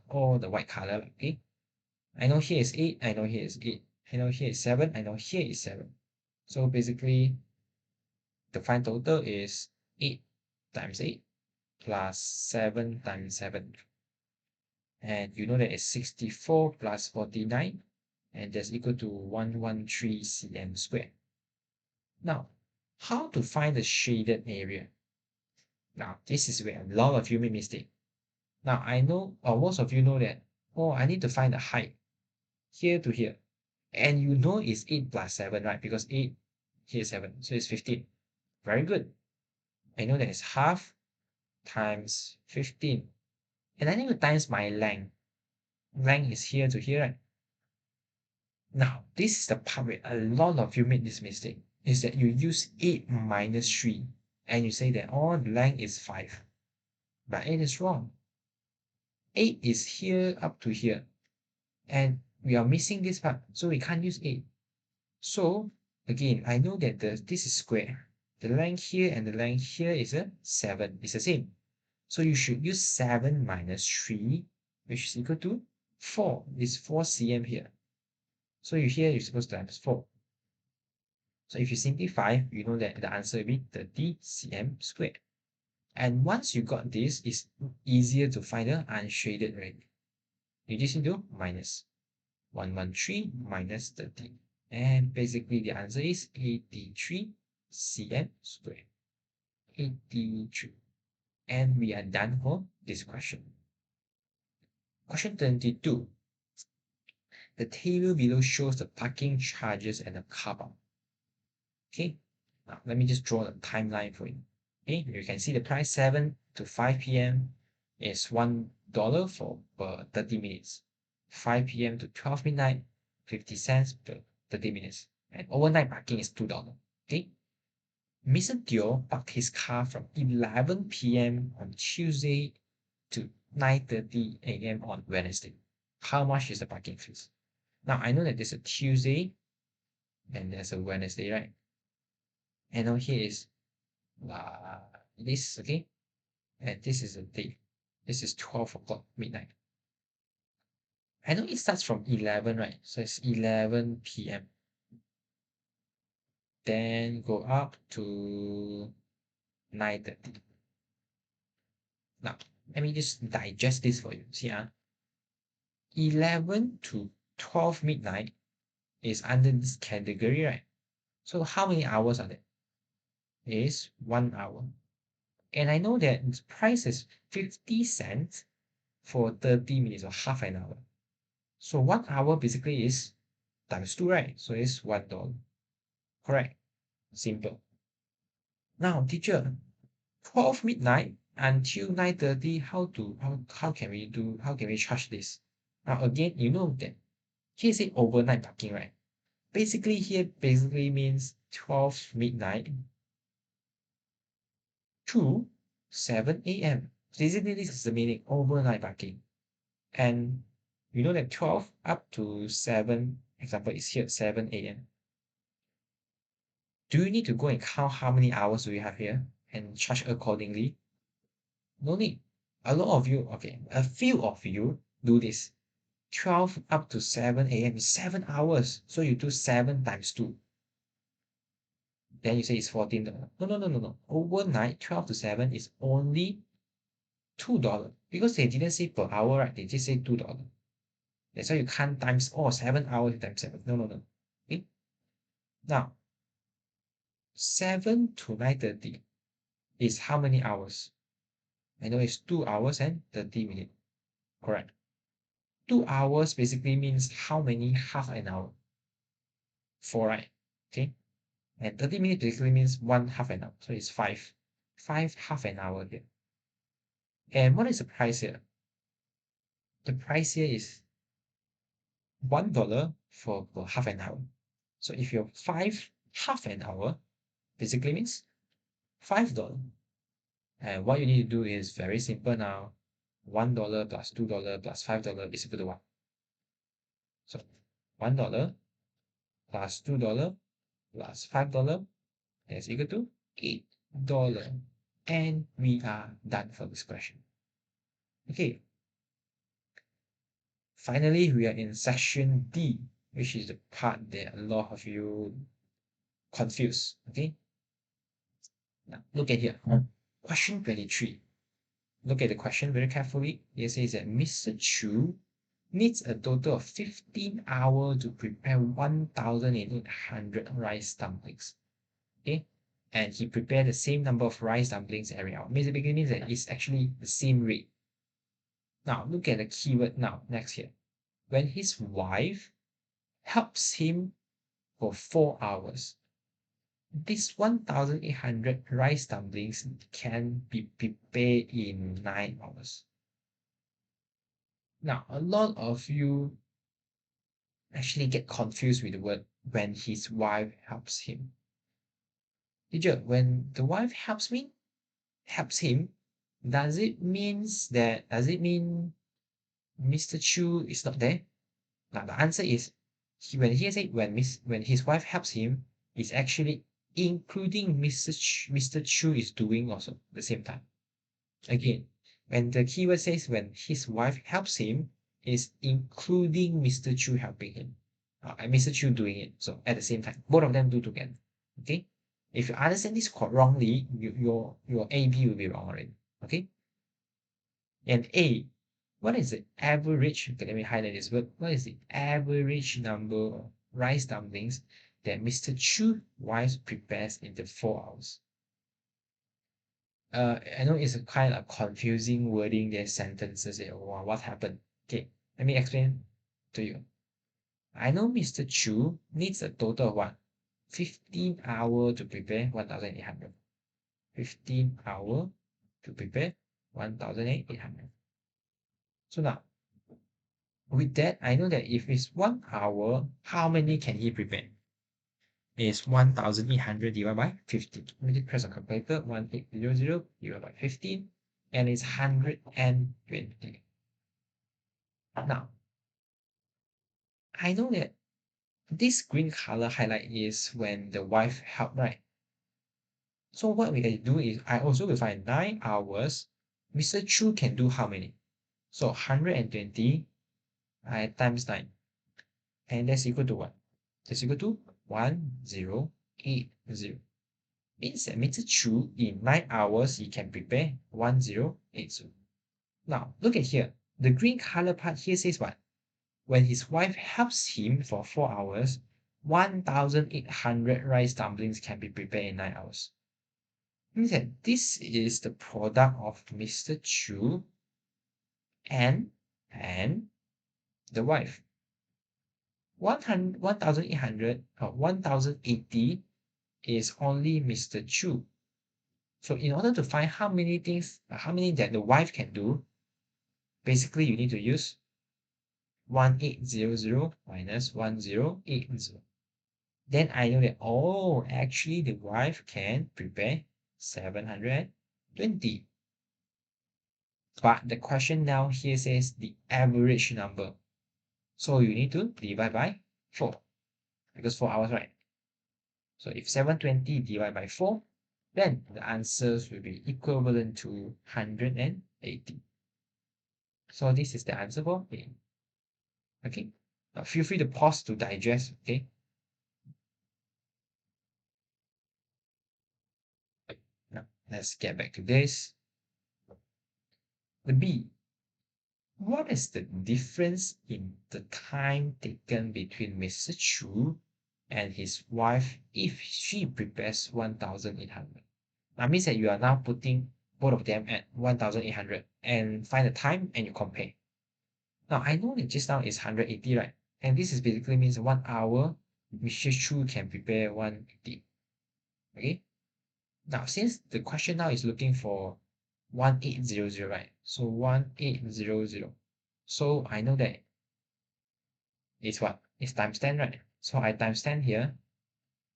all the white color, okay? I know here is 8, I know here is 8, I know here is 7, I know here is 7. So basically, the find total is 8 times 8 plus 7 times 7. And you know that it's 64 plus 49, and that's equal to 113 cm squared. Now, how to find the shaded area? Now, this is where a lot of you make mistake. Now, I know, or most of you know that, oh, I need to find the height here to here. And you know it's 8 plus 7, right? Because 8, here is 7, so it's 15. Very good. I know that it's half times 15. And I need to times my length. Length is here to here, right? Now, this is the part where a lot of you make this mistake, is that you use 8 minus 3, and you say that, oh, length is 5. But 8 is wrong. 8 is here up to here. And we are missing this part, so we can't use 8. So, again, I know that this is square. The length here and the length here is a 7. It's the same. So you should use 7 minus 3, which is equal to 4. It's 4 cm here. So here you're supposed to times 4. So if you simplify, you know that the answer will be 30 cm squared. And once you got this, it's easier to find the unshaded area. You just need to minus 113 minus 30. And basically the answer is 83 cm squared. 83. And we are done for this question. Question 22. The table below shows the parking charges and the car park. Okay, now let me just draw the timeline for you. Okay, you can see the price 7 to 5 p.m. is $1 for per 30 minutes. 5 p.m. to 12 midnight, 50 cents per 30 minutes. And overnight parking is $2. Okay, Mr. Teo parked his car from 11 p.m. on Tuesday to 9:30 a.m. on Wednesday. How much is the parking fees? Now I know that there's a Tuesday and there's a Wednesday, right? And now here is this, okay? And this is a day. This is 12 o'clock midnight. I know it starts from 11, right? So it's 11 p.m. Then go up to 9:30. Now, let me just digest this for you. See, 11 to 12 midnight is under this category, right? So how many hours are there? It is 1 hour. And I know that the price is 50 cents for 30 minutes or half an hour. So 1 hour basically is times 2, right? So it's $1. Correct. Simple. Now, teacher, 12 midnight until 9:30, how can we charge this? Now again, you know that here say overnight parking, right? Basically here means 12 midnight to 7 a.m. Basically, this is the meaning overnight parking. And you know that 12 up to 7, example, is here 7 a.m. Do you need to go and count how many hours do we have here and charge accordingly? No need. A lot of you, okay, a few of you do this. 12 up to 7 a.m. is 7 hours. So you do 7 times 2. Then you say it's $14. No. Overnight, 12 to 7 is only $2. Because they didn't say per hour, right? They just say $2. That's why you can't times, 7 hours times 7. No. Okay? Now, 7 to 9:30 is how many hours? I know it's 2 hours and 30 minutes. Correct. 2 hours basically means how many half an hour? 4, right? Okay. And 30 minutes basically means one half an hour. So it's 5. 5 half an hour here. And what is the price here? The price here is $1 for per half an hour. So if you're 5 half an hour, basically means $5. And what you need to do is very simple now. $1 plus $2 plus $5 is equal to what? So $1 plus $2 plus $5 is equal to $8. And we are done for this question. Okay. Finally, we are in section D, which is the part that a lot of you confuse. Okay. Now look at here. Question 23. Look at the question very carefully. It says that Mr. Chu needs a total of 15 hours to prepare 1,800 rice dumplings. Okay, and he prepared the same number of rice dumplings every hour. Basically means that it's actually the same rate. Now look at the keyword now next here. When his wife helps him for 4 hours, this 1,800 rice dumplings can be prepared in 9 hours. Now, a lot of you actually get confused with the word when his wife helps him. Teacher, when the wife helps him, does it mean Mr. Chu is not there? Now the answer is when he said when his wife helps him, is actually including Mr. Chu is doing also at the same time. Again, when the keyword says when his wife helps him, is including Mr. Chu helping him. And Mr. Chu doing it. So at the same time, both of them do together. Okay? If you understand this wrongly, your A, B will be wrong already. Okay? And A, what is the average? Okay, let me highlight this word. What is the average number of rice dumplings that Mr. Chu wife prepares in the 4 hours? I know it's a kind of confusing wording. There's sentences there. Wow, what happened? Okay, let me explain to you. I know Mr. Chu needs a total of what? 15 hours to prepare 1,800. 15 hours to prepare 1,800. So now, with that, I know that if it's 1 hour, how many can he prepare? Is 1,800 divided by 15. Let me press a calculator. 1800 divided by 15, and it's 120. Now, I know that this green color highlight is when the wife help, right? So what we can do is I also will find 9 hours. Mr. Chu can do how many? So 120 times 9. And that's equal to what? That's equal to 1080. Means that Mr. Chu in 9 hours he can prepare 1080. Now look at here. The green color part here says what? When his wife helps him for 4 hours, 1,800 rice dumplings can be prepared in 9 hours. Means that this is the product of Mr. Chu and the wife. 1,800 or 1,080 is only Mr. Chu. So in order to find how many that the wife can do, basically you need to use 1800 minus 1080. Then I know that, oh, actually the wife can prepare 720. But the question now here says the average number. So you need to divide by 4. Because 4 hours, right? So if 720 divided by 4, then the answers will be equivalent to 180. So this is the answer for A. Okay. Now feel free to pause to digest. Okay. Now let's get back to this. The B. What is the difference in the time taken between Mr. Chu and his wife if she prepares 1,800? That means that you are now putting both of them at 1,800 and find the time and you compare. Now I know that just now is 180, right? And this is basically means 1 hour Mr. Chu can prepare 180. Okay? Now, since the question now is looking for 1800, right? So 1800. So I know that it's what? It's times 10, right? So I times 10 here.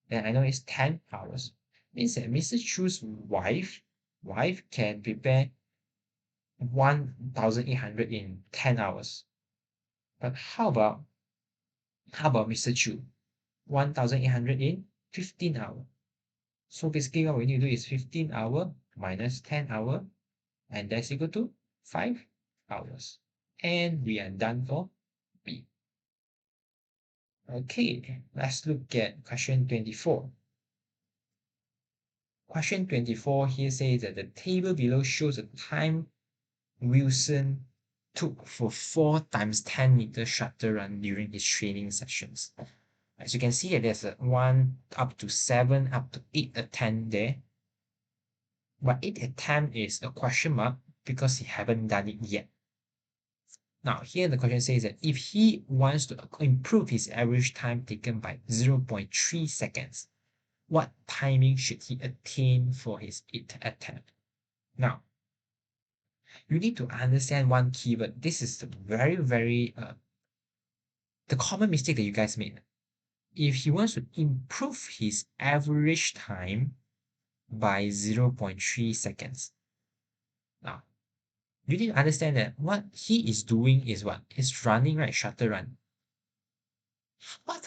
Then I know it's 10 hours. Means that Mr. Chu's wife can prepare 1800 in 10 hours. But how about Mr. Chu? 1800 in 15 hours. So basically what we need to do is 15 hour minus 10 hour, and that's equal to 5 hours. And we are done for B. Okay, let's look at question 24. Question 24 here says that the table below shows the time Wilson took for 4 times 10 meter shuttle run during his training sessions. As you can see, there's a 1 up to 7 up to 8 attempt there. But 8 attempt is a question mark because he haven't done it yet. Now, here the question says that if he wants to improve his average time taken by 0.3 seconds, what timing should he attain for his 8th attempt? Now, you need to understand one keyword. This is the common mistake that you guys made. If he wants to improve his average time by 0.3 seconds. Now, you need to understand that what he is doing is what? He's running, right? Shuttle run. What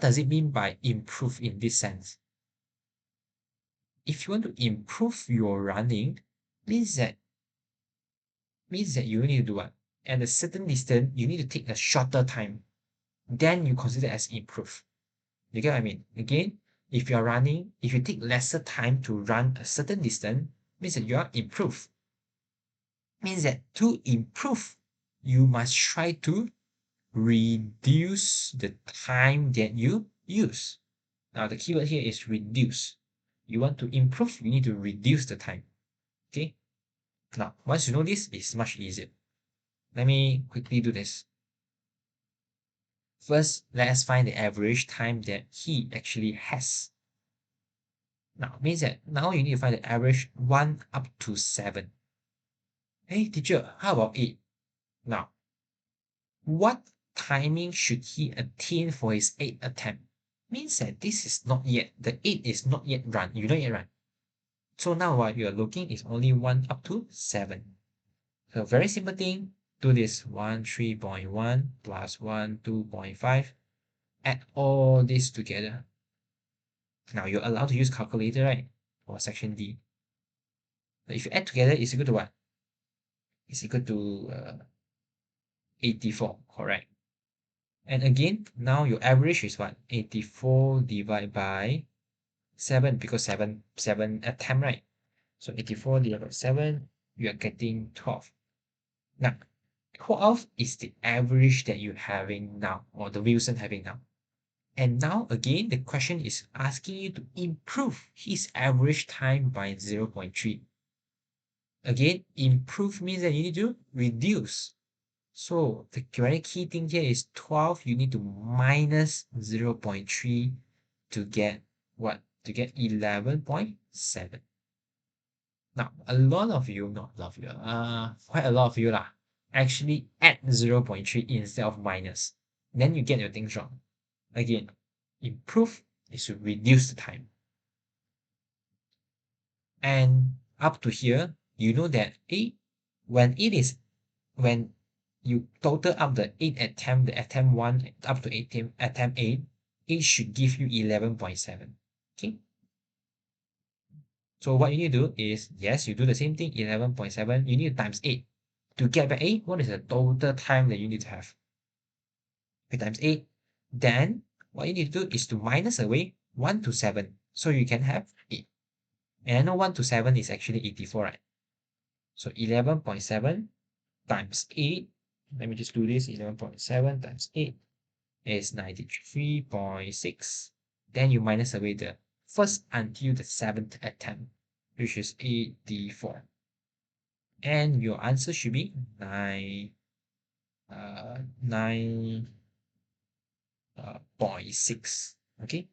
does it mean by improve in this sense? If you want to improve your running, means that you need to do what? At a certain distance, you need to take a shorter time. Then you consider as improve. You get what I mean? Again, if you are running, if you take lesser time to run a certain distance, means that you are improve. Means that to improve, you must try to reduce the time that you use. Now the keyword here is reduce. You want to improve, you need to reduce the time. Okay. Now, once you know this, it's much easier. Let me quickly do this. First, let's find the average time that he actually has. Now, means that now you need to find the average 1 up to 7. Hey, teacher, how about 8? Now, what timing should he attain for his 8th attempt? Means that this is not yet, the 8 is not yet run. You don't yet run. So now what you are looking is only 1 up to 7. So very simple thing, do this 1, 3.1 plus 1, 2.5. Add all this together. Now you're allowed to use calculator, right? For section D. But if you add together, it's equal to what? It's equal to 84, correct? And again, now your average is what? 84 divided by 7, because 7 attempt, right? So 84 divided by 7, you are getting 12. Now, 12 is the average that you're having now, or the Wilson having now. And now again, the question is asking you to improve his average time by 0.3. Again, improve means that you need to reduce. So the very key thing here is 12, you need to minus 0.3 to get what? To get 11.7. Now, a lot of you, not a lot of you, quite a lot of you lah, actually add 0.3 instead of minus. Then you get your things wrong. Again, improve is to reduce the time. And up to here, you know that when you total up the 8 attempt, the attempt 1 up to attempt 8, it should give you 11.7. Okay. So what you need to do is, yes, you do the same thing, 11.7, you need to times 8. To get back 8, what is the total time that you need to have? You times 8. Then, what you need to do is to minus away 1 to 7. So you can have 8. And I know 1 to 7 is actually 84, right? So 11.7 times 8. Let me just do this. 11.7 times 8 is 93.6. Then you minus away the first until the 7th attempt, which is 84. And your answer should be 9.6. Okay.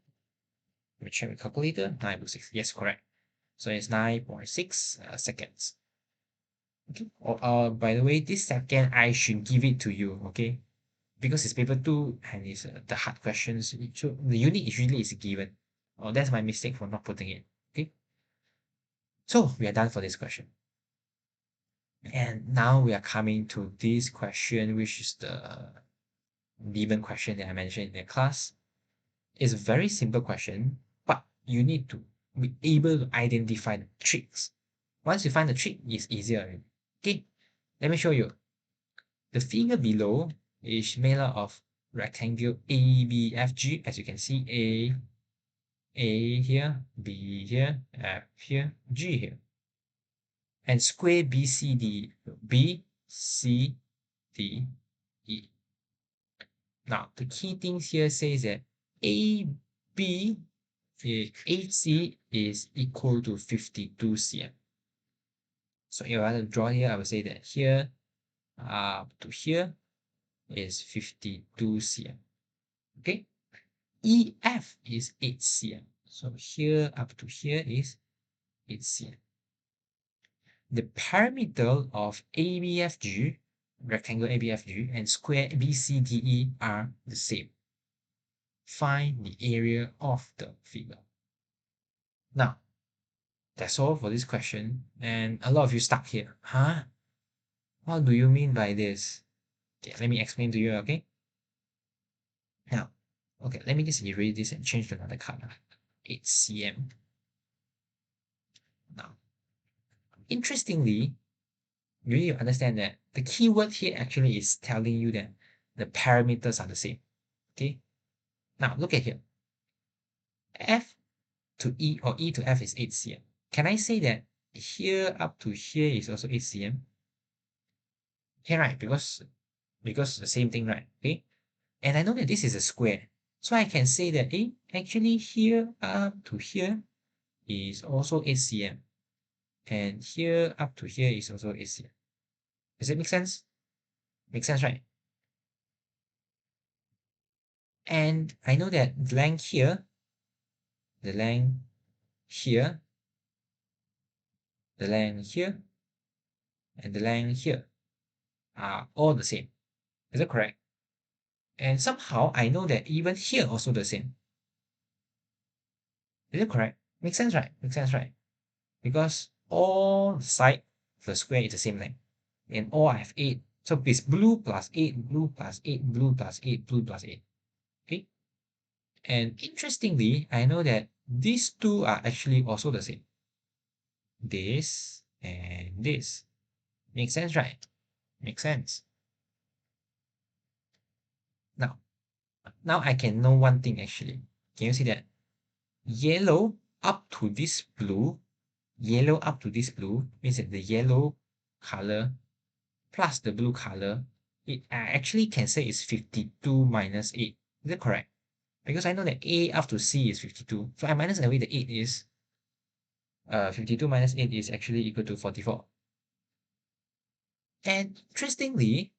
Let me check the calculator. 9.6. Yes, correct. So it's 9.6 seconds. Okay. By the way, this second I should give it to you. Okay, because it's paper 2 and it's the hard questions. So the unit usually is given. Oh, that's my mistake for not putting it. Okay. So we are done for this question. And now we are coming to this question, which is the demon question that I mentioned in the class. It's a very simple question, but you need to be able to identify the tricks. Once you find the trick, it's easier. Okay, let me show you. The figure below is made up of rectangle A, B, F, G. As you can see, A here, B here, F here, G here. And square B, C, D, B, C, D, E. Now, the key things here says that AB, AC is equal to 52 cm. So if I want to draw here, I would say that here up to here is 52 cm. Okay. EF is 8 cm. So here up to here is 8 cm. The perimeter of ABFG, rectangle ABFG, and square BCDE are the same. Find the area of the figure. Now, that's all for this question. And a lot of you stuck here. Huh? What do you mean by this? Okay, let me explain to you, okay? Now, okay, let me just erase this and change to another color. 8 cm. Now, interestingly, you need to understand that the keyword here actually is telling you that the parameters are the same. Okay? Now, look at here. F to E or E to F is 8 cm. Can I say that here up to here is also 8 cm? Yeah, right, because the same thing, right? Okay? And I know that this is a square. So I can say that, actually here up to here is also 8 cm. And here up to here is also 8 cm. Does it make sense? Makes sense, right? And I know that the length here, the length here, the length here, and the length here are all the same. Is that correct? And somehow I know that even here also the same. Is it correct? Makes sense, right? Makes sense, right? Because all side of the square is the same length. And all I have 8. So it's blue plus 8, blue plus 8, blue plus 8, blue plus 8. Okay? And interestingly, I know that these two are actually also the same. This and this. Makes sense, right? Makes sense. Now I can know one thing actually. Can you see that? Yellow up to this blue, yellow up to this blue means that the yellow color plus the blue color, I actually can say is 52 minus 8. Is that correct? Because I know that A up to C is 52. So I minus away the 8 is 52 minus 8 is actually equal to 44. And interestingly,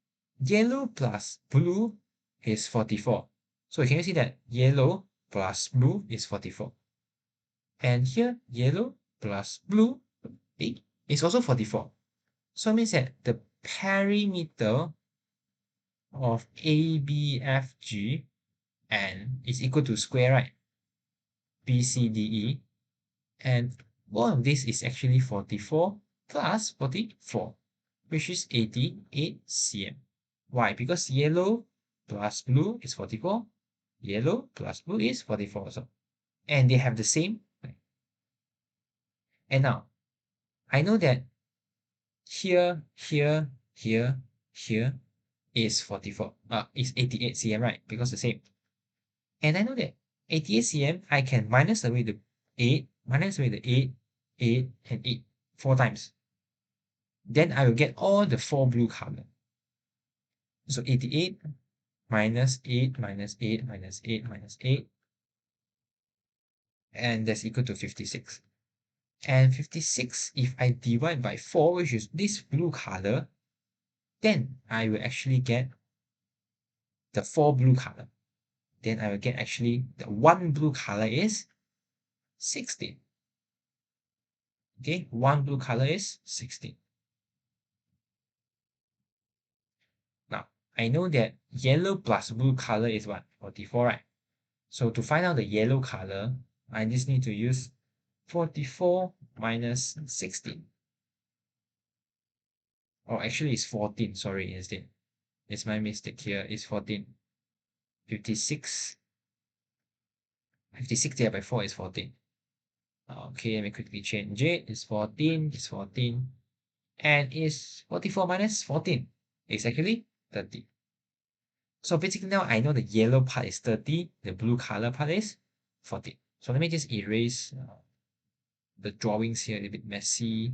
yellow plus blue is 44. So can you see that yellow plus blue is 44? And here, yellow plus blue is also 44. So it means that the perimeter of ABFG and is equal to square, right? BCDE. And one of this is actually 44 plus 44, which is 88 cm. Why? Because yellow plus blue is 44. Yellow plus blue is 44 also. And they have the same. And now, I know that here, here, here, here is 44. Is 88 cm, right? Because the same. And I know that 88 cm, I can minus away the 8, minus away the 8, 8, and 8, 4 times. Then I will get all the 4 blue color. So 88 minus 8 minus 8 minus 8 minus 8. And that's equal to 56. And 56, if I divide by 4, which is this blue color, then I will actually get the 4 blue color. Then I will get actually the 1 blue color is 16. Okay, one blue color is 16. Now, I know that yellow plus blue color is what? 44, right? So to find out the yellow color, I just need to use 44 minus 16. Or actually it's 14, sorry, instead. It's my mistake here, it's 14. 56. 56 divided by 4 is 14. Okay, let me quickly change it. It's 14, it's 14. And is 44 minus 14 is actually 30. So basically now I know the yellow part is 30, the blue color part is 14. So let me just erase the drawings here, a little bit messy.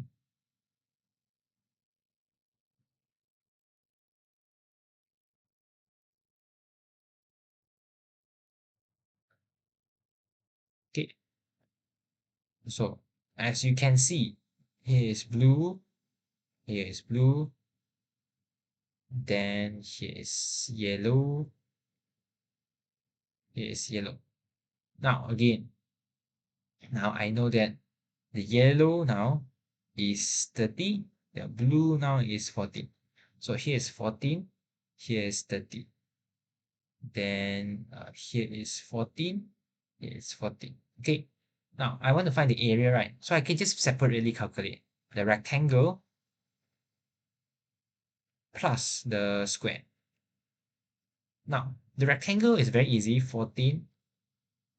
Okay, so as you can see, here is blue, here is blue, then here is yellow, here is yellow. Now again, now I know that the yellow now is 30, the blue now is 14. So here is 14, here is 30. Then here is 14, here is 14. Okay, now I want to find the area, right? So I can just separately calculate the rectangle plus the square. Now, the rectangle is very easy, 14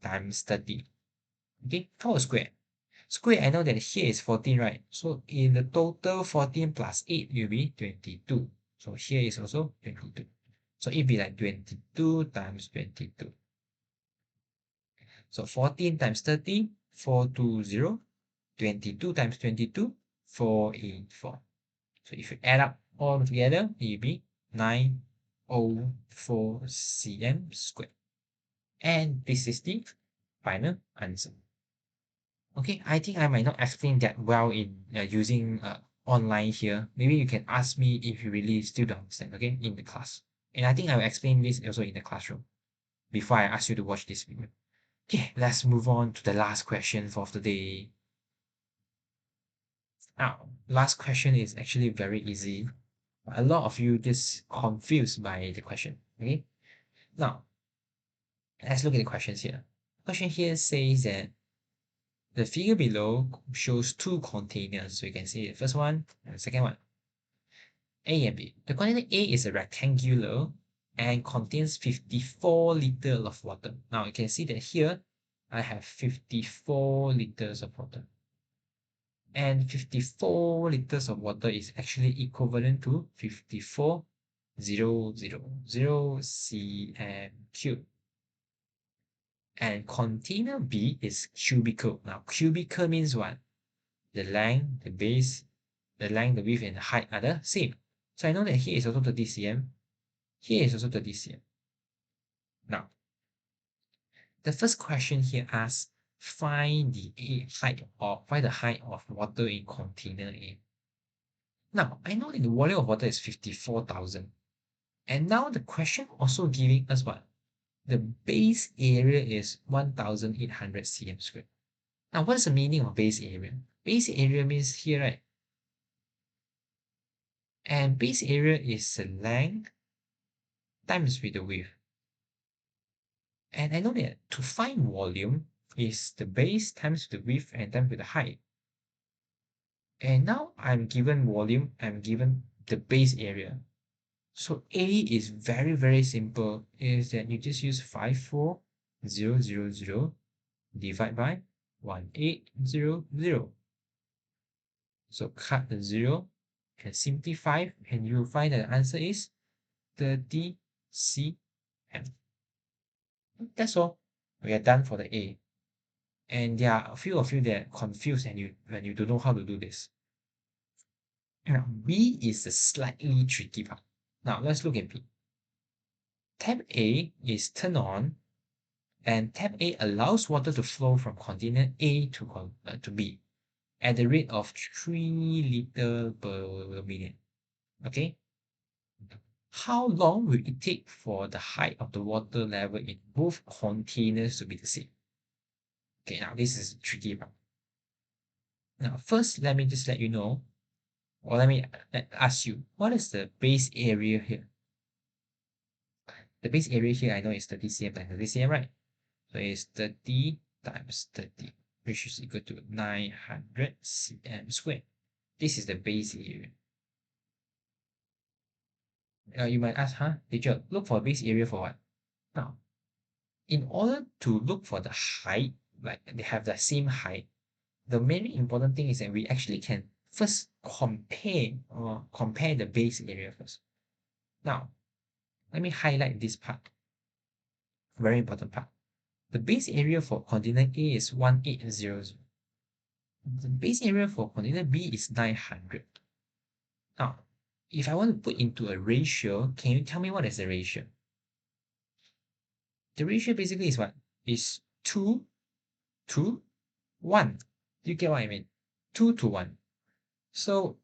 times 30. Okay, for a square. Square, I know that here is 14, right? So in the total, 14 plus 8 will be 22. So here is also 22. So it will be like 22 times 22. So 14 times 30, 420. 22 times 22, 484. So if you add up all together, it will be 904 cm squared. And this is the final answer. Okay, I think I might not explain that well in using online here. Maybe you can ask me if you really still don't understand, okay, in the class. And I think I will explain this also in the classroom before I ask you to watch this video. Okay, let's move on to the last question for the day. Now, last question is actually very easy. A lot of you just confused by the question, okay? Now, let's look at the questions here. Question here says that the figure below shows two containers. So you can see the first one and the second one, A and B. The container A is a rectangular and contains 54 liters of water. Now you can see that here I have 54 liters of water. And 54 liters of water is actually equivalent to 54,000 cm cube. And container B is cubical. Now, cubical means what? The length, the base, the length, the width, and the height are the same. So I know that here is also 30 cm. Here is also 30 cm. Now, the first question here asks, find the height of water in container A. Now, I know that the volume of water is 54,000. And now the question also giving us what? The base area is 1,800 cm squared. Now, what is the meaning of base area? Base area means here, right? And base area is the length times with the width. And I know that to find volume is the base times the width and times with the height. And now I'm given volume, I'm given the base area. So A is very, very simple. Is that you just use 54,000 divide by 1800. So cut the 0 and simplify, and you'll find that the answer is 30 cm. That's all. We are done for the A. And there are a few of you that are confused and you don't know how to do this. Now, B is the slightly tricky part. Now, let's look at B. Tap A is turned on, and tap A allows water to flow from container A to B at the rate of 3 liters per minute. Okay? How long will it take for the height of the water level in both containers to be the same? Okay, now this is tricky part. Now, first, let me just let you know, or let me ask you, what is the base area here? The base area here, I know is 30 cm times 30 cm, right? So it's 30 times 30, which is equal to 900 cm squared. This is the base area. You might ask, teacher, look for base area for what? Now, in order to look for the height, like they have the same height, the very important thing is that we actually can first compare the base area first. Now, let me highlight this part. Very important part. The base area for container A is 1800. The base area for container B is 900. Now, if I want to put into a ratio, can you tell me what is the ratio? The ratio basically is what? Is 2 to 1. Do you get what I mean? 2 to 1. So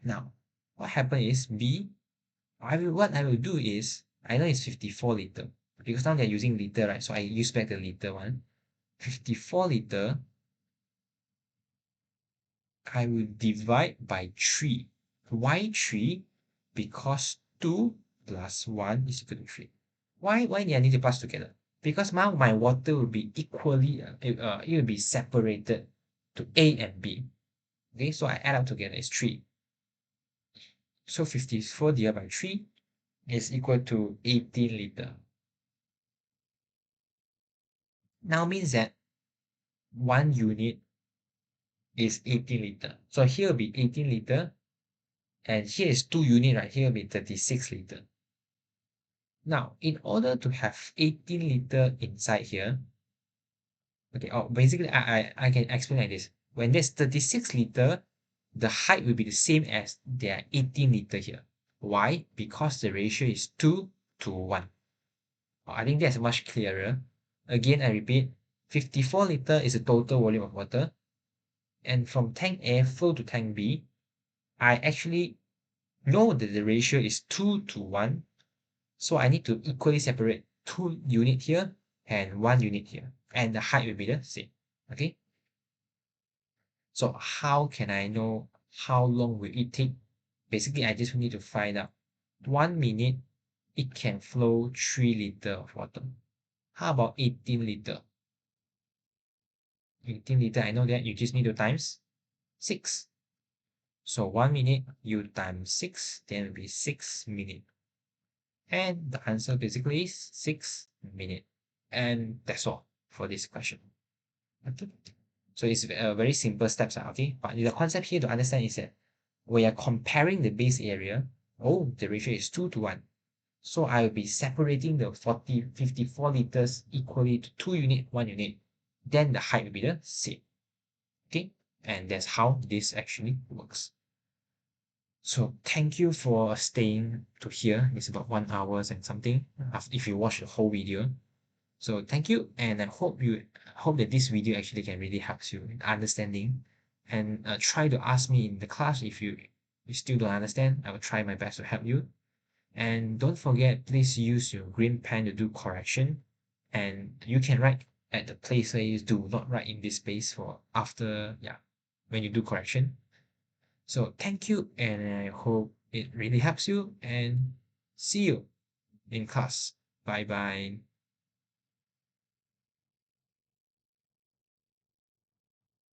now, what happens is what I will do is, I know it's 54 liter, because now they're using liter, right? So I use back the liter one. 54 liter, I will divide by 3. Why 3? Because 2 plus 1 is equal to 3. Why do I need to plus together? Because now my water will be equally, it will be separated to A and B. Okay, so I add up together, it's 3. So 54 divided by 3 is equal to 18 liter. Now means that 1 unit is 18 liter. So here will be 18 liter, and here is 2 unit, right? Here will be 36 liter. Now, in order to have 18 liter inside here, okay, basically I can explain like this. When there's 36 liter, the height will be the same as there 18 liter here. Why? Because the ratio is 2 to 1. I think that's much clearer. Again, I repeat, 54 liter is the total volume of water. And from tank A flow to tank B, I actually know that the ratio is 2 to 1. So I need to equally separate 2 unit here and 1 unit here. And the height will be the same. Okay? So how can I know how long will it take? Basically, I just need to find out 1 minute it can flow 3 liter of water. How about 18 liter? 18 liter, I know that you just need to times 6. So 1 minute you times 6, then it will be 6 minutes. And the answer basically is 6 minutes. And that's all for this question. Okay. So it's a very simple steps, okay? But the concept here to understand is that we are comparing the base area. Oh, the ratio is 2 to 1. So I will be separating the 54 liters equally to 2 unit, 1 unit. Then the height will be the same. Okay? And that's how this actually works. So thank you for staying to here. It's about 1 hour and something if you watch the whole video. So thank you, and I hope that this video actually can really help you in understanding. And try to ask me in the class if you still don't understand. I will try my best to help you. And don't forget, please use your green pen to do correction. And you can write at the place where you do not write in this space for after, when you do correction. So thank you, and I hope it really helps you, and see you in class. Bye bye.